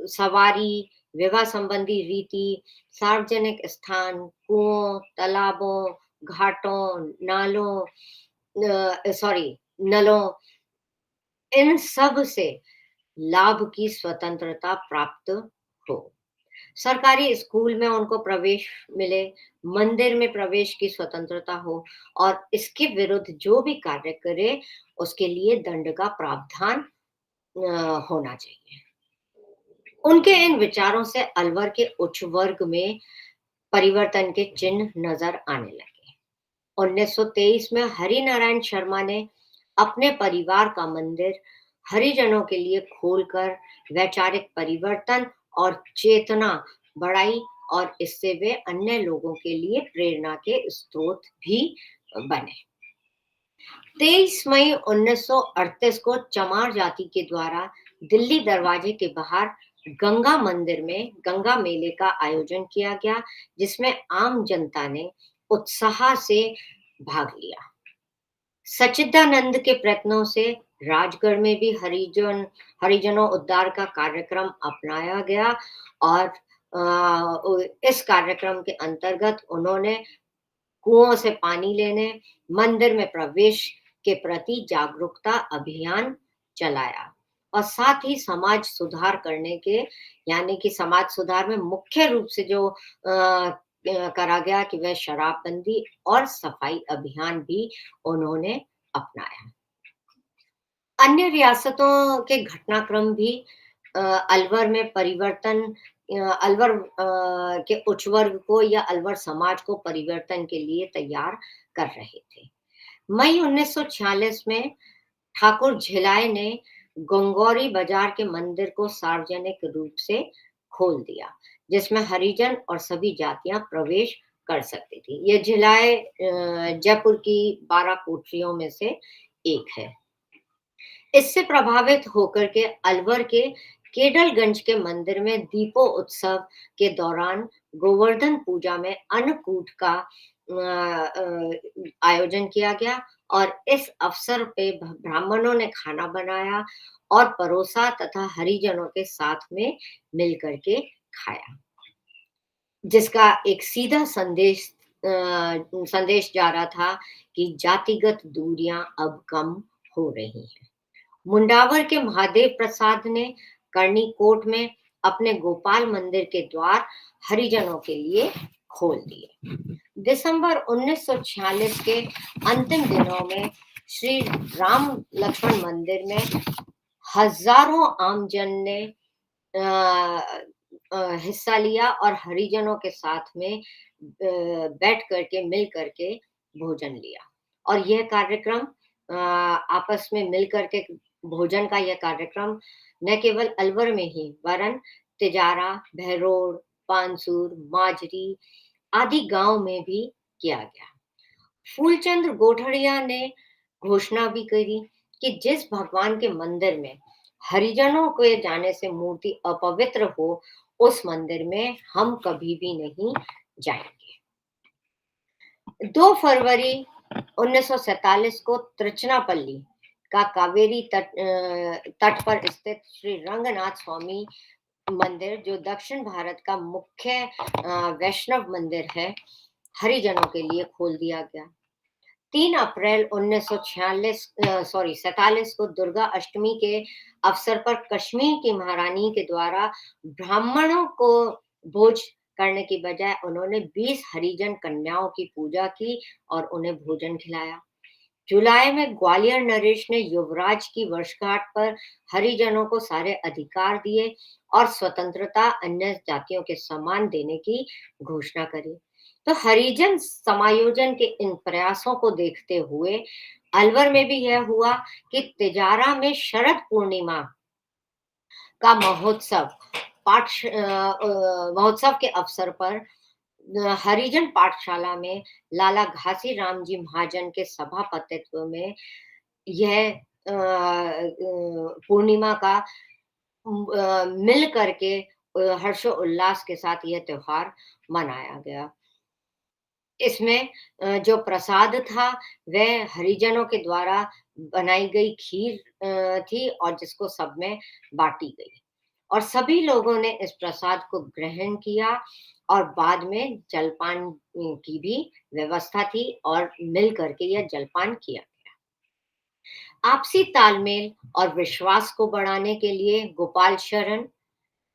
सवारी, विवाह संबंधी रीति, सार्वजनिक स्थान, कुओं, तालाबों, घाटों, नलों, इन सब से लाभ की स्वतंत्रता प्राप्त हो। सरकारी स्कूल में उनको प्रवेश मिले, मंदिर में प्रवेश की स्वतंत्रता हो और इसके विरुद्ध जो भी कार्य करे उसके लिए दंड का प्रावधान होना चाहिए। उनके इन विचारों से अलवर के उच्च वर्ग में परिवर्तन के चिन्ह नजर आने लगे। 1923 में हरिनारायण शर्मा ने अपने परिवार का मंदिर हरिजनों के लिए खोलकर वैचारिक परिवर्तन और चेतना बढ़ाई और इससे वे अन्य लोगों के लिए प्रेरणा के स्रोत भी बने। 23 मई 1938 को चमार जाति के द्वारा दिल्ली दरवाजे के बाहर गंगा मंदिर में गंगा मेले का आयोजन किया गया, जिसमें आम जनता ने उत्साह से भाग लिया। सच्चिदानंद के प्रयत्नों से राजगढ़ में भी हरिजनों उद्धार का कार्यक्रम अपनाया गया और इस कार्यक्रम के अंतर्गत उन्होंने कुओं से पानी लेने, मंदिर में प्रवेश के प्रति जागरूकता अभियान चलाया और साथ ही समाज सुधार करने के, यानी कि समाज सुधार में मुख्य रूप से जो करा गया कि वह शराबबंदी और सफाई अभियान भी उन्होंने अपनाया। अन्य रियासतों के घटनाक्रम भी अलवर में परिवर्तन, अलवर के उच्च वर्ग को या अलवर समाज को परिवर्तन के लिए तैयार कर रहे थे। मई 1946 में ठाकुर झिलाए ने गंगौरी बाजार के मंदिर को सार्वजनिक रूप से खोल दिया, जिसमें हरिजन और सभी जातियां प्रवेश कर सकती थी। यह झिलाए जयपुर की 12 कोठरियों में से एक है। इससे प्रभावित होकर के अलवर के केडलगंज के मंदिर में दीपो उत्सव के दौरान गोवर्धन पूजा में अन्नकूट का आयोजन किया गया और इस अवसर पे ब्राह्मणों ने खाना बनाया और परोसा तथा हरिजनों के साथ में मिलकर के खाया, जिसका एक सीधा संदेश जा रहा था कि जातिगत दूरियां अब कम हो रही हैं। मुंडावर के महादेव प्रसाद ने कर्णिकोट में अपने गोपाल मंदिर के द्वार हरिजनों के लिए खोल दिए। दिसंबर 1946 के अंतिम दिनों में श्री राम लक्ष्मण मंदिर में हजारों आमजन ने हिस्सा लिया और हरिजनों के साथ में बैठ करके मिल करके भोजन लिया। और यह कार्यक्रम आपस में मिल करके भोजन का यह कार्यक्रम न केवल अलवर में ही वरन तिजारा, बहरोड, पानसूर, माजरी आदि गांव में भी किया गया। फूलचंद गोठड़िया ने घोषणा भी करी कि जिस भगवान के मंदिर में हरिजनों के जाने से मूर्ति अपवित्र हो, उस मंदिर में हम कभी भी नहीं जाएंगे। 2 फरवरी 1947 को त्रिचनापल्ली का कावेरी तट पर स्थित श्री रंगनाथ स्वामी मंदिर, जो दक्षिण भारत का मुख्य वैष्णव मंदिर है, हरिजनों के लिए खोल दिया गया। 3 अप्रैल 1947 को दुर्गा अष्टमी के अवसर पर कश्मीर की महारानी के द्वारा ब्राह्मणों को भोज करने की बजाय उन्होंने 20 हरिजन कन्याओं की पूजा की और उन्हें भोजन खिलाया। जुलाई में ग्वालियर नरेश ने युवराज की वर्षगांठ पर हरिजनों को सारे अधिकार दिए और स्वतंत्रता अन्य जातियों के समान देने की घोषणा करी। तो हरिजन समायोजन के इन प्रयासों को देखते हुए अलवर में भी यह हुआ कि तिजारा में शरद पूर्णिमा का महोत्सव के अवसर पर हरिजन पाठशाला में लाला घासी राम जी महाजन के सभापतित्व में यह पूर्णिमा का मिल करके हर्षोल्लास के साथ यह त्योहार मनाया गया। इसमें जो प्रसाद था वह हरिजनों के द्वारा बनाई गई खीर थी और जिसको सब में बांटी गई और सभी लोगों ने इस प्रसाद को ग्रहण किया और बाद में जलपान की भी व्यवस्था थी और मिल करके यह जलपान किया गया। आपसी तालमेल और विश्वास को बढ़ाने के लिए गोपाल शरण,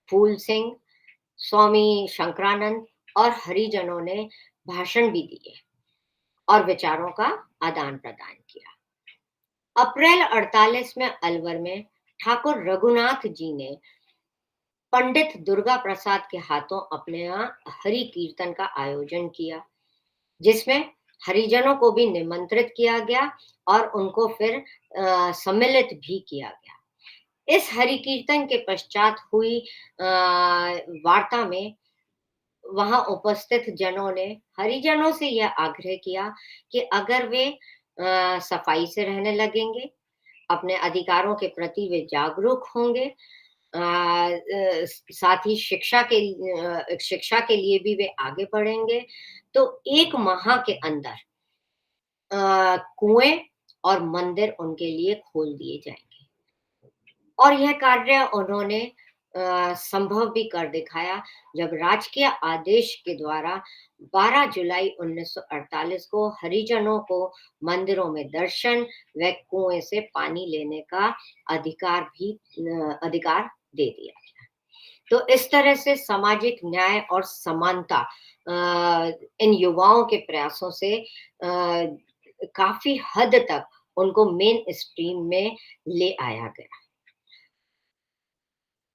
फूल सिंह, स्वामी शंकरानंद और हरिजनों ने भाषण भी दिए और विचारों का आदान प्रदान किया। अप्रैल 48 में अलवर में ठाकुर रघुनाथ जी ने पंडित दुर्गा प्रसाद के हाथों अपने यहाँ हरि कीर्तन का आयोजन किया, जिसमें हरिजनों को भी निमंत्रित किया गया और उनको फिर सम्मिलित भी किया गया। इस हरि कीर्तन के पश्चात हुई वार्ता में वहां उपस्थित जनों ने हरिजनों से यह आग्रह किया कि अगर वे सफाई से रहने लगेंगे, अपने अधिकारों के प्रति वे जागरूक होंगे, साथ ही शिक्षा के लिए भी वे आगे बढ़ेंगे, तो 1 माह के अंदर कुएं और मंदिर उनके लिए खोल दिए जाएंगे। और यह कार्य उन्होंने संभव भी कर दिखाया जब राजकीय आदेश के द्वारा 12 जुलाई 1948 को हरिजनों को मंदिरों में दर्शन व कुएं से पानी लेने का अधिकार दे दिया गया। तो इस तरह से सामाजिक न्याय और समानता इन युवाओं के प्रयासों से काफी हद तक उनको मेन स्ट्रीम में ले आया गया।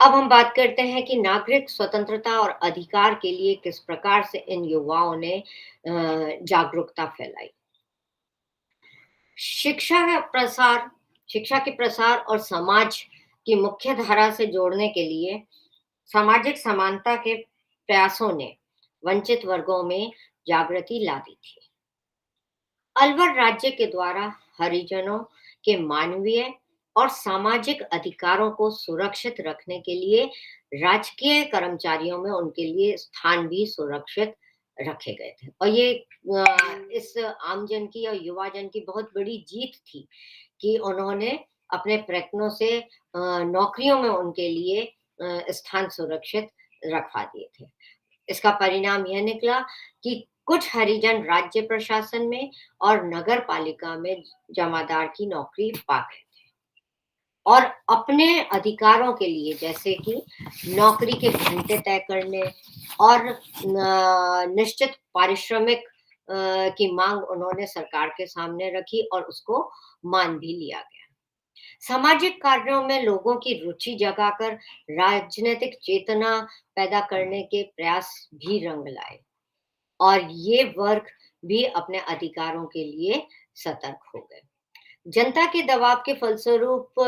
अब हम बात करते हैं कि नागरिक स्वतंत्रता और अधिकार के लिए किस प्रकार से इन युवाओं ने जागरूकता फैलाई। शिक्षा के प्रसार और समाज की मुख्य धारा से जोड़ने के लिए सामाजिक समानता के प्रयासों ने वंचित वर्गों में जागृति ला दी थी। अलवर राज्य के द्वारा हरिजनों के मानवीय और सामाजिक अधिकारों को सुरक्षित रखने के लिए राजकीय कर्मचारियों में उनके लिए स्थान भी सुरक्षित रखे गए थे और ये इस आमजन की और युवा जन की बहुत बड़ी जीत थी कि उन्होंने अपने प्रयत्नों से नौकरियों में उनके लिए स्थान सुरक्षित रखवा दिए थे। इसका परिणाम यह निकला कि कुछ हरिजन राज्य प्रशासन में और नगर पालिका में जमादार की नौकरी पा गए थे और अपने अधिकारों के लिए जैसे कि नौकरी के घंटे तय करने और निश्चित पारिश्रमिक की मांग उन्होंने सरकार के सामने रखी और उसको मान भी लिया गया। सामाजिक कार्यों में लोगों की रुचि जगाकर राजनीतिक चेतना पैदा करने के प्रयास भी रंग लाए, और ये वर्ग भी अपने अधिकारों के लिए सतर्क हो गए। जनता के दबाव के फलस्वरूप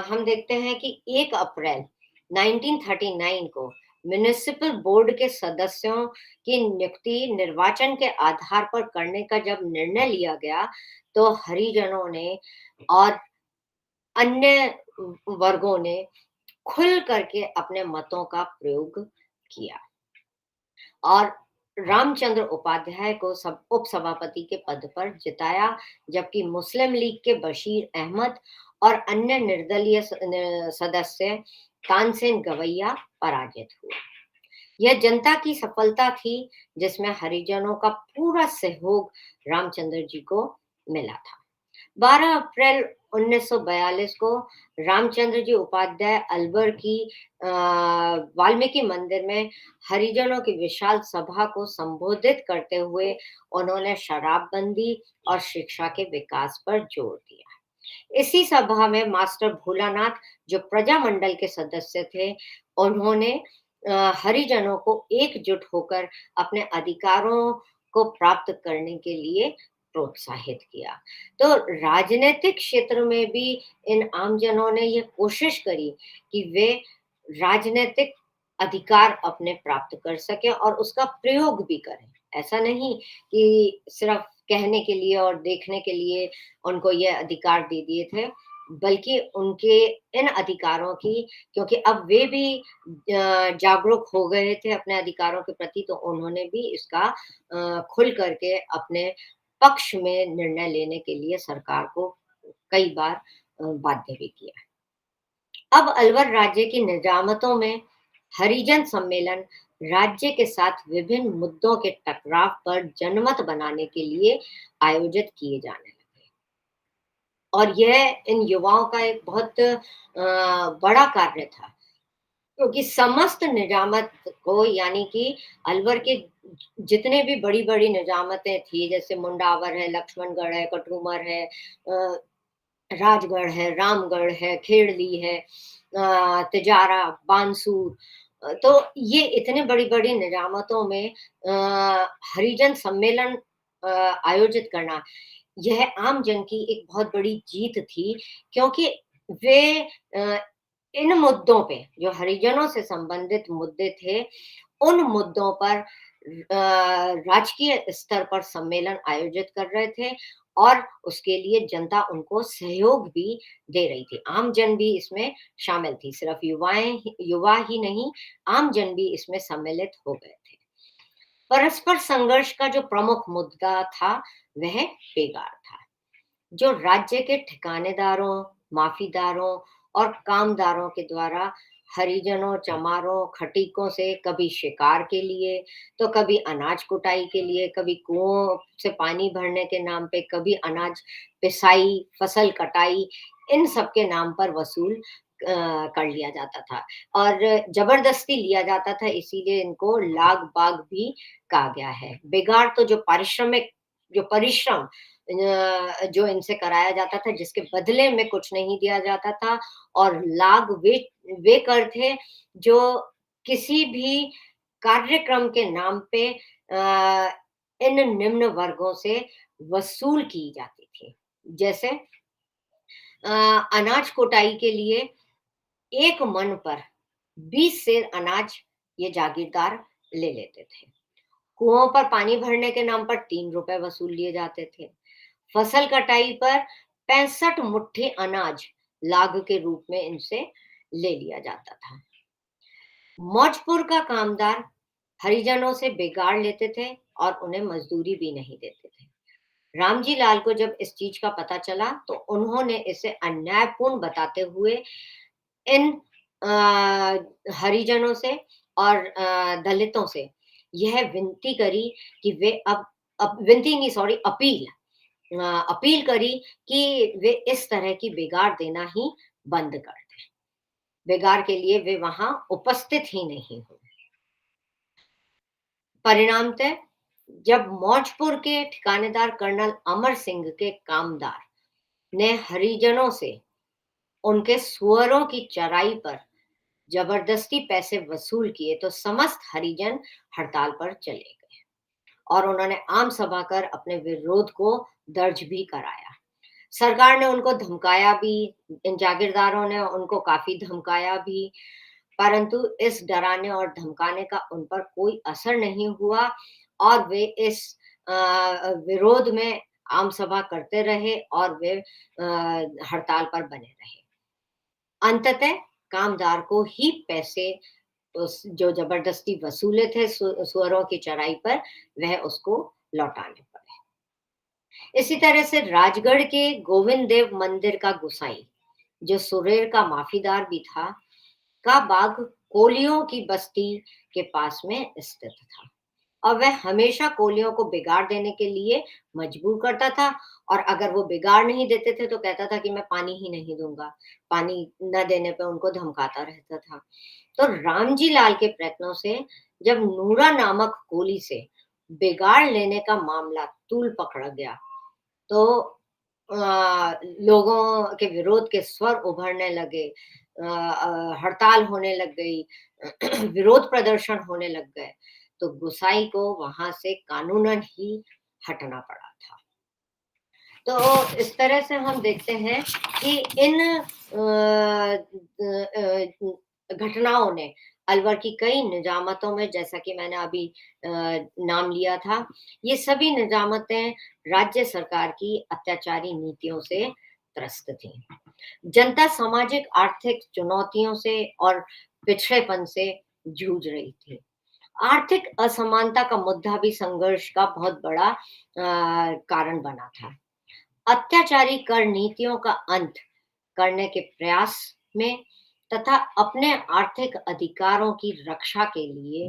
हम देखते हैं कि 1 अप्रैल 1939 को म्युनिसिपल बोर्ड के सदस्यों की नियुक्ति निर्वाचन के आधार पर करने का जब निर्णय लिया गया, तो हरिजनों ने और अन्य वर्गों ने खुल करके अपने मतों का प्रयोग किया और रामचंद्र उपाध्याय को सब उपसभापति के पद पर जिताया, जबकि मुस्लिम लीग के बशीर अहमद और अन्य निर्दलीय सदस्य तानसेन गवैया पराजित हुए। यह जनता की सफलता थी, जिसमें हरिजनों का पूरा सहयोग रामचंद्र जी को मिला था। 12 अप्रैल 1942 को रामचंद्र जी उपाध्याय अलवर की वाल्मीकि मंदिर में हरिजनों की विशाल सभा को संबोधित करते हुए उन्होंने शराबबंदी और शिक्षा के विकास पर जोर दिया। इसी सभा में मास्टर भोलानाथ, जो प्रजामंडल के सदस्य थे, उन्होंने हरिजनों को एकजुट होकर अपने अधिकारों को प्राप्त करने के लिए प्रोत्साहित किया। तो राजनीतिक क्षेत्र में भी इन आमजनों ने ये कोशिश करी कि वे राजनीतिक अधिकार अपने प्राप्त कर सकें और उसका प्रयोग भी करें। ऐसा नहीं कि सिर्फ कहने के लिए और देखने के लिए उनको ये अधिकार दे दिए थे, बल्कि उनके इन अधिकारों की, क्योंकि अब वे भी जागरूक हो गए थे अपने अधिकारों के प्रति, तो उन्होंने भी इसका खुल करके अपने पक्ष में निर्णय लेने के लिए सरकार को कई बार बाध्य भी किया। अब अलवर राज्य की निजामतों में हरिजन सम्मेलन राज्य के साथ विभिन्न मुद्दों के टकराव पर जनमत बनाने के लिए आयोजित किए जाने लगे, और यह इन युवाओं का एक बहुत बड़ा कार्य था, क्योंकि समस्त निजामत को, यानी कि अलवर के जितने भी बड़ी बड़ी निजामतें थी, जैसे मुंडावर है, लक्ष्मणगढ़ है, कटुमर है, राजगढ़ है, रामगढ़ है, खेड़ली है, तिजारा, बानसूर, तो ये इतने बड़ी-बड़ी निजामतों में हरिजन सम्मेलन आयोजित करना, यह आम जन की एक बहुत बड़ी जीत थी, क्योंकि वे अ, इन मुद्दों पे, जो हरिजनों से संबंधित मुद्दे थे, उन मुद्दों पर राजकीय स्तर पर सम्मेलन आयोजित कर रहे थे, और उसके लिए जनता उनको सहयोग भी दे रही थी। आम जन भी इसमें शामिल थी, सिर्फ युवा ही नहीं, आम जन भी इसमें सम्मिलित हो गए थे। परस्पर संघर्ष का जो प्रमुख मुद्दा था, वह बेगार था। जो राज्य के ठिकानेदारों, माफीदारों और कामदारों के द्वारा हरिजनों, चमारों, खटीकों से कभी शिकार के लिए, तो कभी अनाज कुटाई के लिए, कभी कुओं से पानी भरने के नाम पे, कभी अनाज पिसाई, फसल कटाई, इन सब के नाम पर वसूल कर लिया जाता था, और जबरदस्ती लिया जाता था, इसीलिए इनको लाग बाग भी कहा गया है। बेगार तो जो परिश्रम जो इनसे कराया जाता था, जिसके बदले में कुछ नहीं दिया जाता था, और लाग वे कर थे जो किसी भी कार्यक्रम के नाम पे इन निम्न वर्गों से वसूल की जाती थी। जैसे अनाज कुटाई के लिए एक मन पर 20 सेर अनाज ये जागीरदार ले लेते थे। कुओं पर पानी भरने के नाम पर 3 रुपए वसूल लिए जाते थे। फसल कटाई पर 65 मुट्ठी अनाज लाग के रूप में इनसे ले लिया जाता था। मौजपुर का कामदार हरिजनों से बिगाड़ लेते थे और उन्हें मजदूरी भी नहीं देते थे। रामजी लाल को जब इस चीज का पता चला, तो उन्होंने इसे अन्यायपूर्ण बताते हुए इन हरिजनों से और दलितों से यह विनती करी कि वे अब विनती नहीं, सॉरी, अपील करी कि वे इस तरह की बिगाड़ देना ही बंद कर दें। बिगाड़ के लिए वे वहां उपस्थित ही नहीं हुए। परिणामतः जब मौजपुर के ठिकानेदार कर्नल अमर सिंह के कामदार ने हरिजनों से उनके सुअरों की चराई पर जबरदस्ती पैसे वसूल किए तो समस्त हरिजन हड़ताल पर चले गए और उन्होंने आम सभा कर अपने विरोध को दर्ज भी कराया। सरकार ने उनको धमकाया भी, इन जागीरदारों ने उनको काफी धमकाया भी, परंतु इस डराने और धमकाने का उन पर कोई असर नहीं हुआ और वे इस विरोध में आम सभा करते रहे और वे हड़ताल पर बने रहे। अंततः कामदार को ही पैसे उस जो जबरदस्ती वसूले थे सुअरों की चराई पर, वह उसको लौटाने पड़े। इसी तरह से राजगढ़ के गोविंद देव मंदिर का गुसाई, जो सुरेर का माफीदार भी था, का बाग कोलियों की बस्ती के पास में स्थित था और वह हमेशा कोलियों को बिगाड़ देने के लिए मजबूर करता था और अगर वो बिगाड़ नहीं देते थे तो कहता था कि मैं पानी ही नहीं दूंगा। पानी न देने पे उनको धमकाता रहता था। तो रामजी लाल के प्रयत्नों से जब नूरा नामक कोली से बिगाड़ लेने का मामला तूल पकड़ गया तो लोगों के विरोध के स्वर उभरने लगे, हड़ताल होने लग गई, विरोध प्रदर्शन होने लग गए, तो गुसाई को वहां से कानूनन ही हटना पड़ा था। तो इस तरह से हम देखते हैं कि इन घटनाओं ने अलवर की कई निजामतों में, जैसा कि मैंने अभी नाम लिया था, ये सभी निजामतें राज्य सरकार की अत्याचारी नीतियों से त्रस्त थी। जनता सामाजिक आर्थिक चुनौतियों से और पिछड़ेपन से जूझ रही थी। आर्थिक असमानता का मुद्दा भी संघर्ष का बहुत बड़ा कारण बना था। अत्याचारी कर नीतियों का अंत करने के प्रयास में तथा अपने आर्थिक अधिकारों की रक्षा के लिए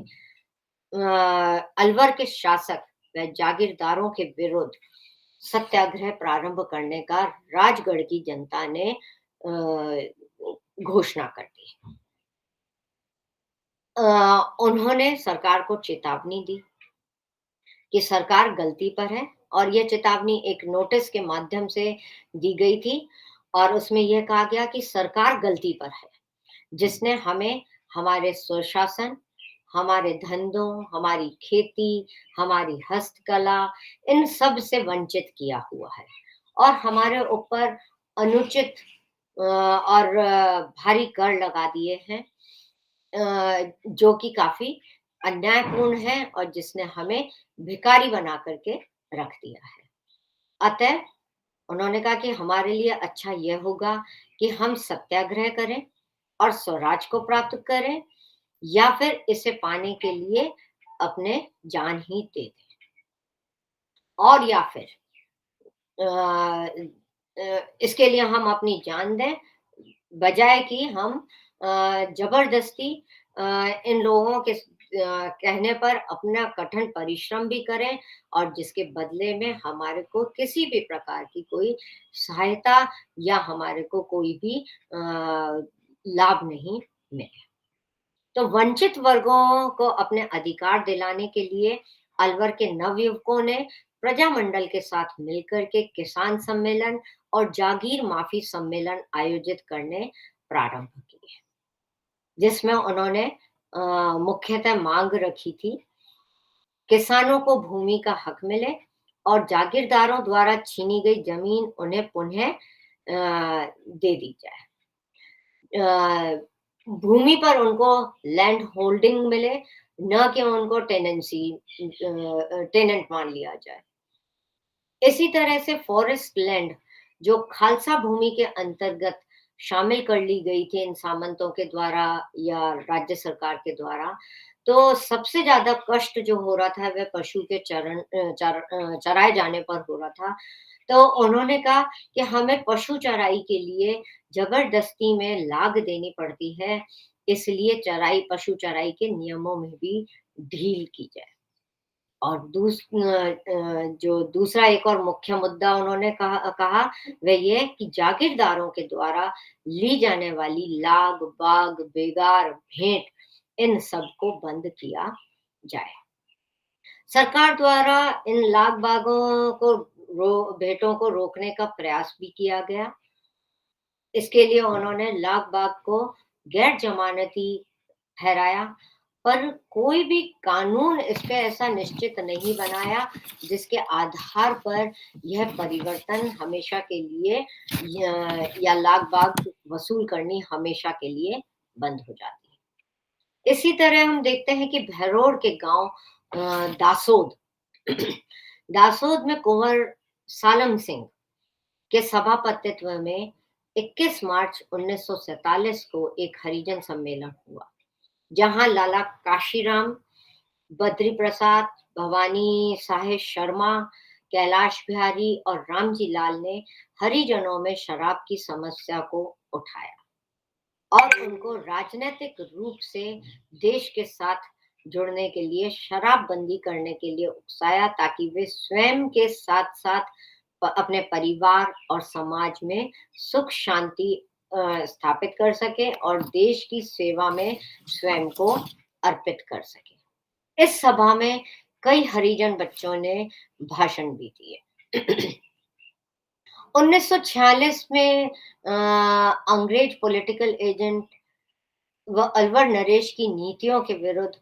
अलवर के शासक व जागीरदारों के विरुद्ध सत्याग्रह प्रारंभ करने का राजगढ़ की जनता ने घोषणा कर दी। उन्होंने सरकार को चेतावनी दी कि सरकार गलती पर है और यह चेतावनी एक नोटिस के माध्यम से दी गई थी और उसमें यह कहा गया कि सरकार गलती पर है, जिसने हमें हमारे स्वशासन, हमारे धंधों, हमारी खेती, हमारी हस्तकला, इन सब से वंचित किया हुआ है और हमारे ऊपर अनुचित और भारी कर लगा दिए हैं, जो कि काफी अन्यायपूर्ण है और जिसने हमें भिखारी बना करके रख दिया है। अतः उन्होंने कहा कि हमारे लिए अच्छा यह होगा कि हम सत्याग्रह करें और स्वराज को प्राप्त करें या फिर इसे पाने के लिए अपने जान ही दे दें और या फिर इसके लिए हम अपनी जान दें बजाय कि हम जबरदस्ती इन लोगों के कहने पर अपना कठिन परिश्रम भी करें और जिसके बदले में हमारे को किसी भी प्रकार की कोई सहायता या हमारे को कोई भी लाभ नहीं मिले। तो वंचित वर्गों को अपने अधिकार दिलाने के लिए अलवर के नवयुवकों ने प्रजामंडल के साथ मिलकर के किसान सम्मेलन और जागीर माफी सम्मेलन आयोजित करने प्रारंभ किए, जिसमें उन्होंने मुख्यतः मांग रखी थी किसानों को भूमि का हक मिले और जागीरदारों द्वारा छीनी गई जमीन उन्हें पुनः दे दी जाए। भूमि पर उनको लैंड होल्डिंग मिले, न कि उनको टेनेंट मान लिया जाए। इसी तरह से फॉरेस्ट लैंड जो खालसा भूमि के अंतर्गत शामिल कर ली गई थी इन सामंतों के द्वारा या राज्य सरकार के द्वारा, तो सबसे ज्यादा कष्ट जो हो रहा था वह पशु के चराए जाने पर हो रहा था। तो उन्होंने कहा कि हमें पशु चराई के लिए जबरदस्ती में लाग देनी पड़ती है, इसलिए पशु चराई के नियमों में भी ढील की जाए। और जो दूसरा एक और मुख्य मुद्दा उन्होंने कहा वह ये कि जागीरदारों के द्वारा ली जाने वाली लाग, बाग, बेगार, भेंट, इन सब को बंद किया जाए। सरकार द्वारा इन लाग बागों को भेंटों को रोकने का प्रयास भी किया गया इसके लिए उन्होंने लाल बाग को गैर जमानती ठहराया, पर कोई भी कानून इस पे ऐसा निश्चित नहीं बनाया जिसके आधार पर यह परिवर्तन हमेशा के लिए या लाग बाग वसूल करनी हमेशा के लिए बंद हो जाती है। इसी तरह हम देखते हैं कि भैरोड़ के गांव दासोद दासोद में कुंवर सालम सिंह के सभापतित्व में 21 मार्च 1947 को एक हरिजन सम्मेलन हुआ, जहां लाला काशीराम, बद्री प्रसाद, भवानी साहेब शर्मा, कैलाश बिहारी और रामजी लाल ने हरिजनों में शराब की समस्या को उठाया और उनको राजनीतिक रूप से देश के साथ जुड़ने के लिए शराबबंदी करने के लिए उकसाया, ताकि वे स्वयं के साथ साथ अपने परिवार और समाज में सुख शांति स्थापित कर सके और देश की सेवा में स्वयं को अर्पित कर सके। इस सभा में कई हरिजन बच्चों ने भाषण भी दिए। 1946 में अंग्रेज पॉलिटिकल एजेंट व अलवर नरेश की नीतियों के विरुद्ध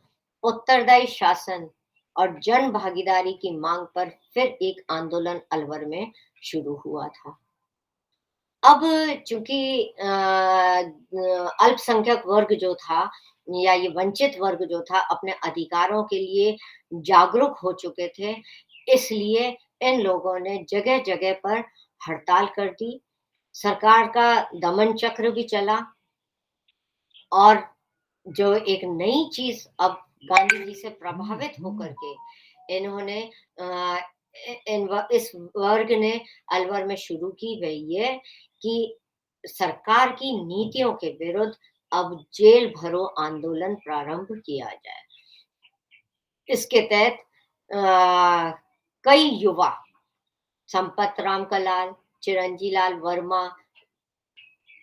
उत्तरदायी शासन और जन भागीदारी की मांग पर फिर एक आंदोलन अलवर में शुरू हुआ था। अब चूंकि अल्पसंख्यक वर्ग जो था या ये वंचित वर्ग जो था अपने अधिकारों के लिए जागरूक हो चुके थे, इसलिए इन लोगों ने जगह जगह पर हड़ताल कर दी। सरकार का दमन चक्र भी चला और जो एक नई चीज अब गांधी जी से प्रभावित होकर के इन्होंने इस वर्ग ने अलवर में शुरू की गई है कि सरकार की नीतियों के विरुद्ध अब जेल भरो आंदोलन प्रारंभ किया जाए। इसके तहत कई युवा संपत राम कलाल, चिरंजी लाल वर्मा,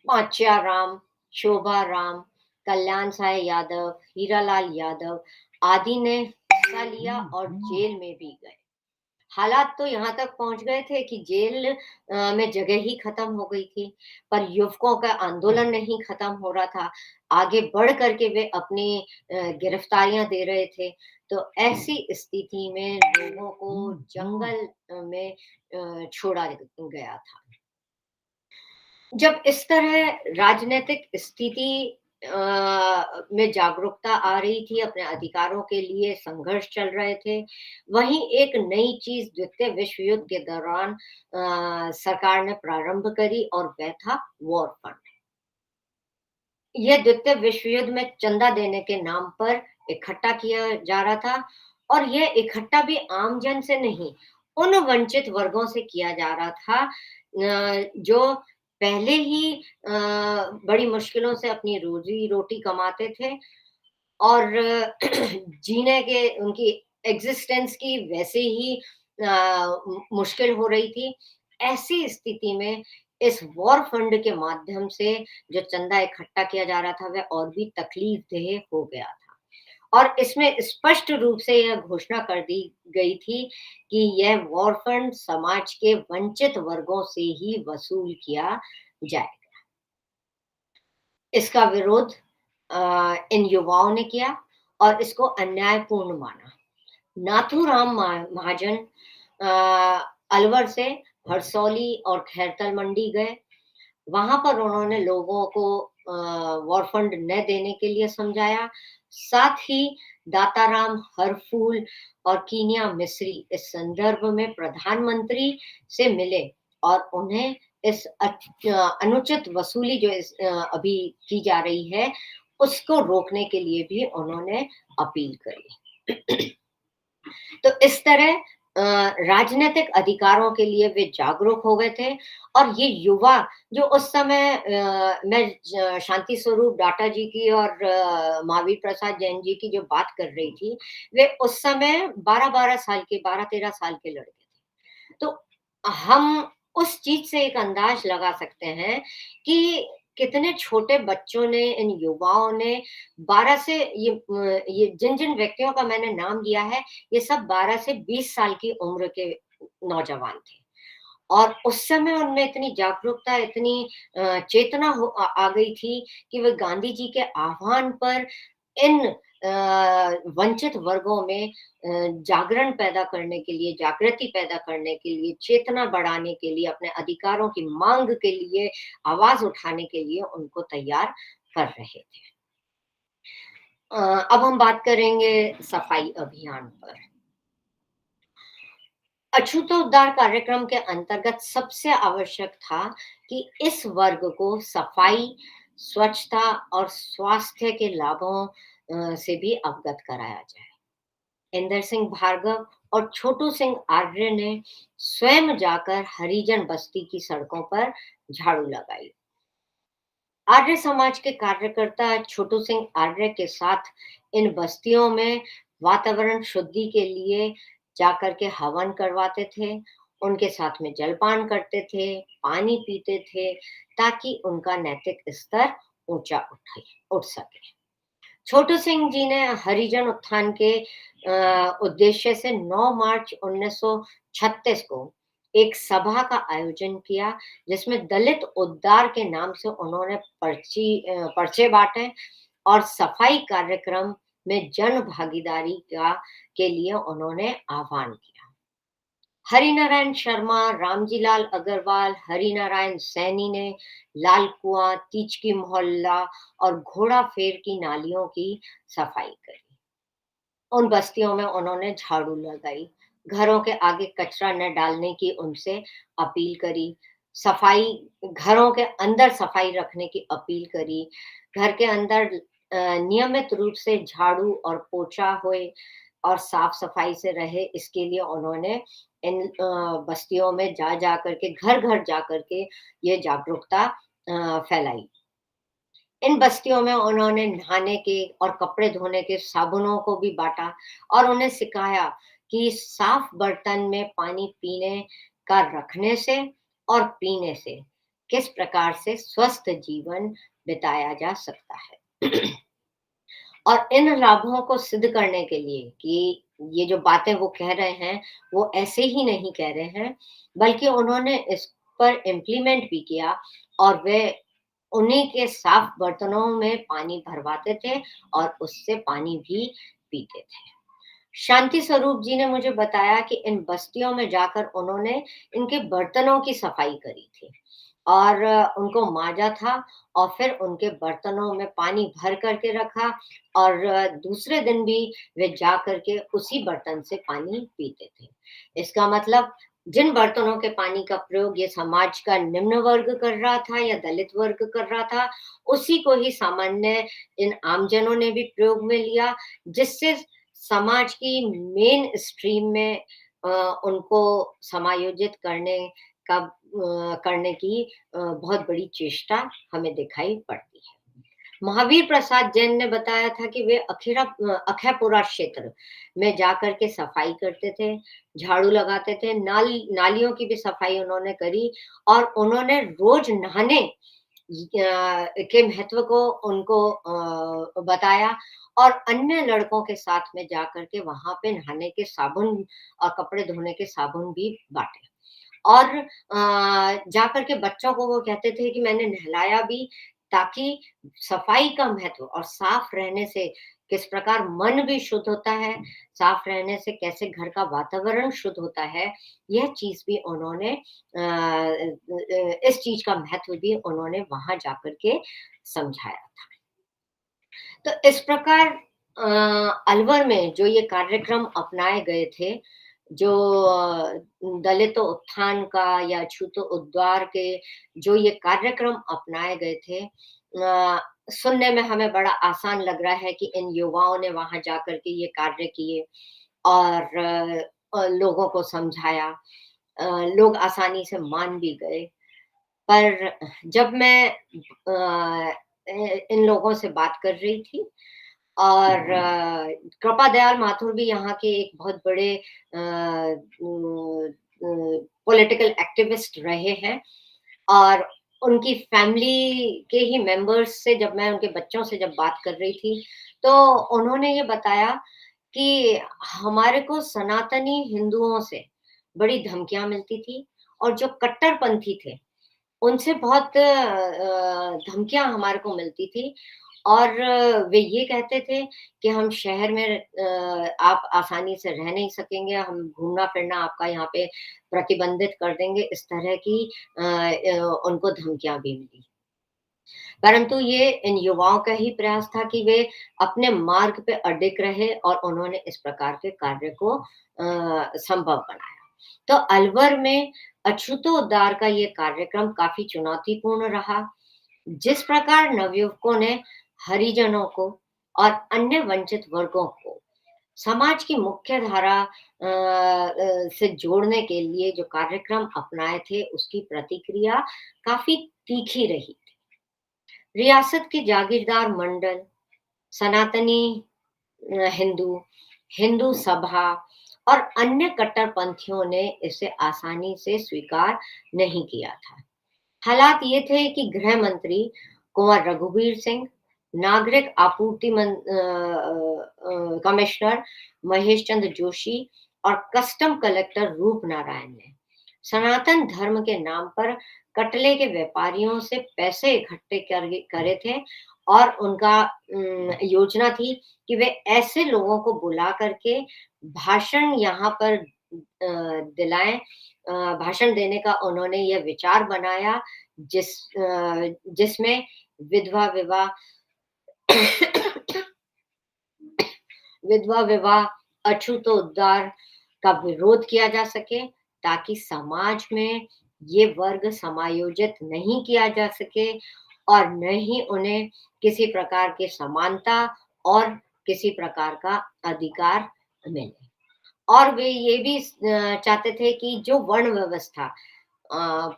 पांच्या राम, शोभा राम, कल्याण साय यादव, हीरालाल यादव आदि ने हिस्सा लिया और जेल में भी गए। हालात तो यहाँ तक पहुंच गए थे कि जेल में जगह ही खत्म हो गई थी, पर युवकों का आंदोलन नहीं खत्म हो रहा था। आगे बढ़ करके वे अपनी गिरफ्तारियां दे रहे थे। तो ऐसी स्थिति में लोगों को जंगल में छोड़ा गया था। जब इस तरह राजनीतिक स्थिति में जागरूकता आ रही थी, अपने अधिकारों के लिए संघर्ष चल रहे थे, वहीं एक नई चीज द्वितीय विश्व युद्ध के दौरान सरकार ने प्रारंभ करी और वह था वॉर फंड। यह द्वितीय विश्व युद्ध में चंदा देने के नाम पर इकट्ठा किया जा रहा था और यह इकट्ठा भी आम जन से नहीं, उन वंचित वर्गों से किया जा रहा था जो पहले ही बड़ी मुश्किलों से अपनी रोजी रोटी कमाते थे और जीने के उनकी एग्जिस्टेंस की वैसे ही मुश्किल हो रही थी। ऐसी स्थिति में इस वॉर फंड के माध्यम से जो चंदा इकट्ठा किया जा रहा था वह और भी तकलीफ देह हो गया था और इसमें स्पष्ट रूप से यह घोषणा कर दी गई थी कि यह वॉर फंड समाज के वंचित वर्गों से ही वसूल किया जाएगा। इसका विरोध इन युवाओं ने किया और इसको अन्यायपूर्ण माना। नाथूराम महाजन अलवर से हरसौली और खैरतल मंडी गए। वहां पर उन्होंने लोगों को वॉर फंड न देने के लिए समझाया। साथ ही दाताराम हरफूल और कीनिया मिस्री इस संदर्भ में प्रधानमंत्री से मिले और उन्हें इस अनुचित वसूली जो अभी की जा रही है उसको रोकने के लिए भी उन्होंने अपील करी। तो इस तरह राजनीतिक अधिकारों के लिए वे जागरूक हो गए थे और ये युवा जो उस समय मैं शांति स्वरूप डाटा जी की और महावीर प्रसाद जैन जी की जो बात कर रही थी, वे उस समय 12-12 साल के 12-13 साल के लड़के थे। तो हम उस चीज से एक अंदाज लगा सकते हैं कि कितने छोटे बच्चों ने, इन युवाओं ने 12 से ये जिन व्यक्तियों का मैंने नाम लिया है, ये सब 12 से 20 साल की उम्र के नौजवान थे और उस समय उनमें इतनी जागरूकता, इतनी चेतना आ गई थी कि वे गांधी जी के आह्वान पर इन वंचित वर्गों में जागरण पैदा करने के लिए, जागृति पैदा करने के लिए, चेतना बढ़ाने के लिए, अपने अधिकारों की मांग के लिए, आवाज उठाने के लिए उनको तैयार कर रहे थे। अब हम बात करेंगे सफाई अभियान पर। अछूतोद्धार कार्यक्रम के अंतर्गत सबसे आवश्यक था कि इस वर्ग को सफाई, स्वच्छता और स्वास्थ्य के लाभों से भी अवगत कराया जाए। इंदर सिंह भार्गव और छोटू सिंह आर्य ने स्वयं जाकर हरिजन बस्ती की सड़कों पर झाड़ू लगाई। आर्य समाज के कार्यकर्ता छोटू सिंह आर्य के साथ इन बस्तियों में वातावरण शुद्धि के लिए जाकर के हवन करवाते थे, उनके साथ में जलपान करते थे, पानी पीते थे, ताकि उनका नैतिक स्तर ऊंचा उठ सके। छोटू सिंह जी ने हरिजन उत्थान के उद्देश्य से 9 मार्च 1936 को एक सभा का आयोजन किया, जिसमें दलित उद्धार के नाम से उन्होंने पर्चे बांटे और सफाई कार्यक्रम में जन भागीदारी के लिए उन्होंने आह्वान किया। हरिनारायण शर्मा, रामजीलाल अग्रवाल, हरिनारायण सैनी ने लाल कुआं, तीचकी मोहल्ला और घोड़ा फेर की नालियों की सफाई करी। उन बस्तियों में उन्होंने झाड़ू लगाई, घरों के आगे कचरा न डालने की उनसे अपील करी, सफाई घरों के अंदर सफाई रखने की अपील करी, घर के अंदर नियमित रूप से झाड़ू और पोछा होए और साफ-सफाई से रहे, इसके लिए उन्होंने इन बस्तियों में जा कर के, घर-घर जा कर के ये जागरूकता फैलाई। इन बस्तियों में उन्होंने नहाने के और कपड़े धोने के साबुनों को भी बाँटा और उन्हें सिखाया कि साफ बर्तन में पानी पीने का रखने से और पीने से किस प्रकार से स्वस्थ जीवन बिताया जा सकता है। और इन लाभों को सिद्ध करने के लिए कि ये जो बातें वो कह रहे हैं, वो ऐसे ही नहीं कह रहे हैं, बल्कि उन्होंने इस पर इम्प्लीमेंट भी किया और वे उन्हीं के साफ बर्तनों में पानी भरवाते थे और उससे पानी भी पीते थे। शांति स्वरूप जी ने मुझे बताया कि इन बस्तियों में जाकर उन्होंने इनके बर्तनों की सफाई करी थी और उनको मांजा था और फिर उनके बर्तनों में पानी भर करके रखा और दूसरे दिन भी वे जा करके उसी बर्तन से पानी पीते थे। इसका मतलब जिन बर्तनों के पानी का प्रयोग ये समाज का निम्न वर्ग कर रहा था या दलित वर्ग कर रहा था, उसी को ही सामान्य इन आमजनों ने भी प्रयोग में लिया, जिससे समाज की मेन स्ट्रीम में उनको समायोजित करने की बहुत बड़ी चेष्टा हमें दिखाई पड़ती है। महावीर प्रसाद जैन ने बताया था कि वे अखैपुरा क्षेत्र में जाकर के सफाई करते थे, झाड़ू लगाते थे, नालियों की भी सफाई उन्होंने करी और उन्होंने रोज नहाने के महत्व को उनको बताया और अन्य लड़कों के साथ में जाकर के वहां पे नहाने के साबुन और कपड़े धोने के साबुन भी बांटे और जाकर के बच्चों को वो कहते थे कि मैंने नहलाया भी, ताकि सफाई का महत्व और साफ रहने से किस प्रकार मन भी शुद्ध होता है, साफ रहने से कैसे घर का वातावरण शुद्ध होता है, यह चीज भी उन्होंने इस चीज का महत्व भी उन्होंने वहां जाकर के समझाया था। तो इस प्रकार अलवर में जो ये कार्यक्रम अपनाए गए थे, जो दलित उत्थान का या अछूत उद्धार के जो ये कार्यक्रम अपनाए गए थे, सुनने में हमें बड़ा आसान लग रहा है कि इन युवाओं ने वहां जाकर के ये कार्य किए और लोगों को समझाया। लोग आसानी से मान भी गए। पर जब मैं इन लोगों से बात कर रही थी और कृपा दयाल माथुर भी यहाँ के एक बहुत बड़े पॉलिटिकल एक्टिविस्ट रहे हैं और उनकी फैमिली के ही मेंबर्स से जब मैं उनके बच्चों से जब बात कर रही थी, तो उन्होंने ये बताया कि हमारे को सनातनी हिंदुओं से बड़ी धमकियां मिलती थी और जो कट्टरपंथी थे, उनसे बहुत धमकियाँ हमारे को मिलती थी और वे ये कहते थे कि हम शहर में आप आसानी से रह नहीं सकेंगे, हम घूमना-फिरना आपका यहाँ पे प्रतिबंधित कर देंगे, इस तरह की उनको धमकियाँ भी मिली। परंतु ये इन युवाओं का ही प्रयास था कि वे अपने मार्ग पे अडिग रहे और उन्होंने इस प्रकार के कार्य को संभव बनाया। तो अलवर में अछूतोद्धार का ये कार्यक्रम काफ़ी चुनौतीपूर्ण रहा। जिस प्रकार नवयुवकों ने हरिजनों को और अन्य वंचित वर्गों को समाज की मुख्य धारा से जोड़ने के लिए जो कार्यक्रम अपनाए थे, उसकी प्रतिक्रिया काफ़ी तीखी रही। रियासत के जागीरदार मंडल, सनातनी हिंदू, हिंदू सभा और अन्य कट्टरपंथियों ने इसे आसानी से स्वीकार नहीं किया था। हालात ये थे कि गृह मंत्री कुंवर रघुवीर सिंह, नागरिक आपूर्ति कमिश्नर महेश चंद्र जोशी और कस्टम कलेक्टर रूप नारायण ने सनातन धर्म के नाम पर कटले के व्यापारियों से पैसे इकट्ठे करे थे और उनका योजना थी कि वे ऐसे लोगों को बुला करके भाषण यहाँ पर दिलाएं। भाषण देने का उन्होंने यह विचार बनाया जिसमें विधवा विवाह विधवा विवाह, अछूतोद्धार का विरोध किया जा सके ताकि समाज में ये वर्ग समायोजित नहीं किया जा सके और न ही उन्हें किसी प्रकार की समानता और किसी प्रकार का अधिकार मिले। और वे ये भी चाहते थे कि जो वर्ण व्यवस्था अ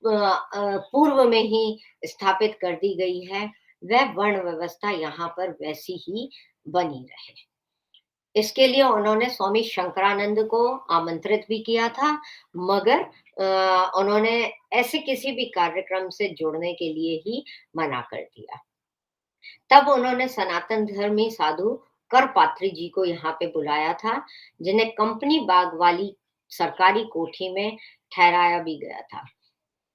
पूर्व में ही स्थापित कर दी गई है, वह वर्ण व्यवस्था यहाँ पर वैसी ही बनी रहे। इसके लिए उन्होंने स्वामी शंकरानंद को आमंत्रित भी किया था, मगर उन्होंने ऐसे किसी भी कार्यक्रम से जुड़ने के लिए ही मना कर दिया। तब उन्होंने सनातन धर्मी साधु करपात्री जी को यहाँ पे बुलाया था, जिन्हें कंपनी बाग वाली सरकारी कोठी में ठहराया भी गया था।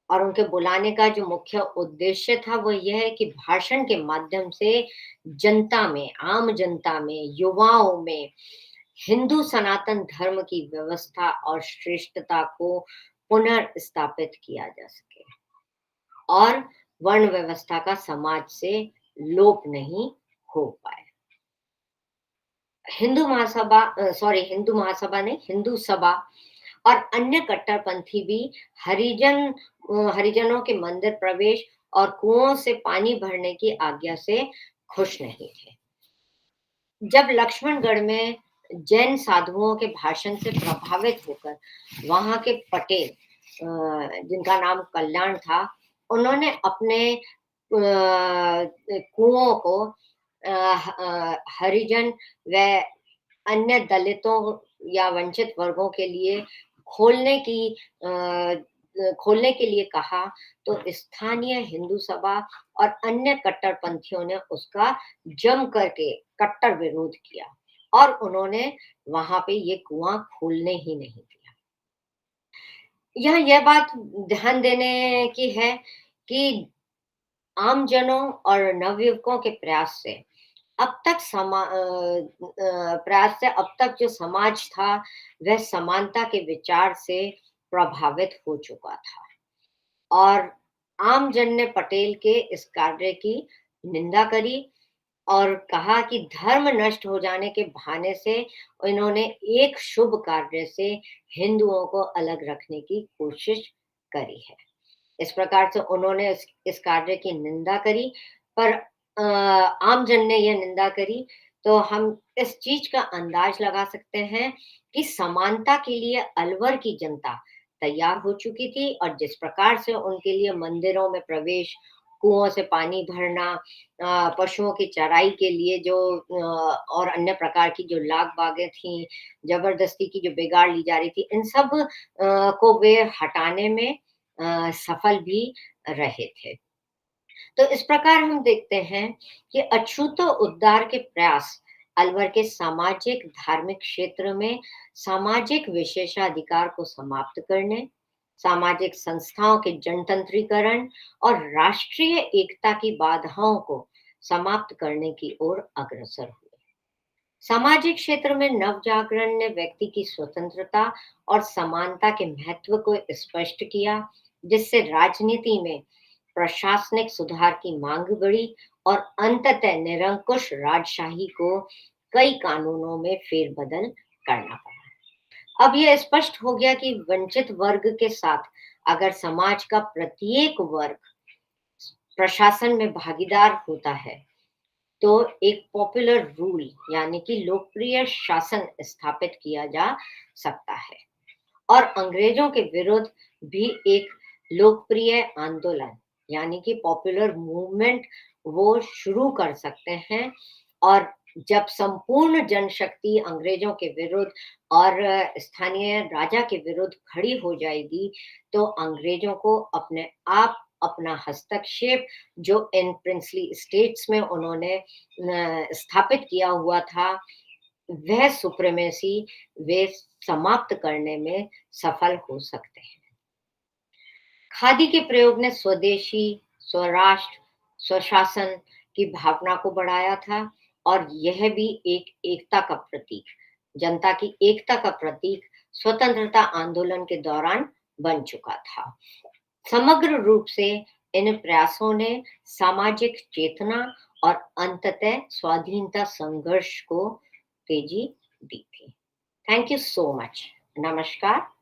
और उनके बुलाने का जो मुख्य उद्देश्य था वो यह है कि भाषण के माध्यम से जनता में, आम जनता में, युवाओं में हिंदू सनातन धर्म की व्यवस्था और श्रेष्ठता को पुनर्स्थापित किया जा सके और वर्ण व्यवस्था का समाज से लोप नहीं हो पाए। हिंदू महासभा ने हिंदू सभा और अन्य कट्टरपंथी भी हरिजनों के मंदिर प्रवेश और कुओं से पानी भरने की आज्ञा से खुश नहीं थे। जब लक्ष्मणगढ़ में जैन साधुओं के भाषण से प्रभावित होकर वहां के पटेल जिनका नाम कल्याण था, उन्होंने अपने कुओं को हरिजन व अन्य दलितों या वंचित वर्गों के लिए खोलने की खोलने के लिए कहा, तो स्थानीय हिंदू सभा और अन्य कट्टरपंथियों ने उसका जम करके कट्टर विरोध किया और उन्होंने वहां पे ये कुआं खोलने ही नहीं दिया। यहाँ यह बात ध्यान देने की है कि आमजनों और नवयुवकों के प्रयास से अब तक जो समाज था वह समानता के विचार से प्रभावित हो चुका था और आम जन ने पटेल के इस कार्य की निंदा करी और कहा कि धर्म नष्ट हो जाने के बहाने से इन्होंने एक शुभ कार्य से हिंदुओं को अलग रखने की कोशिश करी है। इस प्रकार से उन्होंने इस कार्य की निंदा करी, पर आम जन ने यह निंदा करी, तो हम इस चीज का अंदाज लगा सकते हैं कि समानता के लिए अलवर की जनता तैयार हो चुकी थी और जिस प्रकार से उनके लिए मंदिरों में प्रवेश, कुओं से पानी भरना, पशुओं की चराई के लिए जो और अन्य प्रकार की जो लाग बागें थी, जबरदस्ती की जो बिगाड़ ली जा रही थी, इन सब को वे हटाने में सफल भी रहे थे। तो इस प्रकार हम देखते हैं कि अछूतो उद्धार के प्रयास अलवर के सामाजिक धार्मिक क्षेत्र में सामाजिक विशेषाधिकार को समाप्त करने सामाजिक संस्थाओं के जनतंत्रीकरण और राष्ट्रीय एकता की बाधाओं को समाप्त करने की ओर अग्रसर हुए। सामाजिक क्षेत्र में नव जागरण ने व्यक्ति की स्वतंत्रता और समानता के महत्व को स्पष्ट किया, जिससे राजनीति में प्रशासनिक सुधार की मांग बढ़ी और अंततः निरंकुश राजशाही को कई कानूनों में फेरबदल करना पड़ा। अब यह स्पष्ट हो गया कि वंचित वर्ग के साथ अगर समाज का प्रत्येक वर्ग प्रशासन में भागीदार होता है, तो एक पॉपुलर रूल यानी कि लोकप्रिय शासन स्थापित किया जा सकता है और अंग्रेजों के विरुद्ध भी एक लोकप्रिय आंदोलन यानी कि पॉपुलर मूवमेंट वो शुरू कर सकते हैं। और जब संपूर्ण जनशक्ति अंग्रेजों के विरुद्ध और स्थानीय राजा के विरुद्ध खड़ी हो जाएगी, तो अंग्रेजों को अपने आप अपना हस्तक्षेप जो इन प्रिंसली स्टेट्स में उन्होंने स्थापित किया हुआ था, वह सुप्रीमेसी वे समाप्त करने में सफल हो सकते हैं। खादी के प्रयोग ने स्वदेशी, स्वराष्ट्र, स्वशासन की भावना को बढ़ाया था और यह भी एक एकता का प्रतीक, जनता की एकता का प्रतीक स्वतंत्रता आंदोलन के दौरान बन चुका था। समग्र रूप से इन प्रयासों ने सामाजिक चेतना और अंततः स्वाधीनता संघर्ष को तेजी दी थी। Thank you so much. नमस्कार।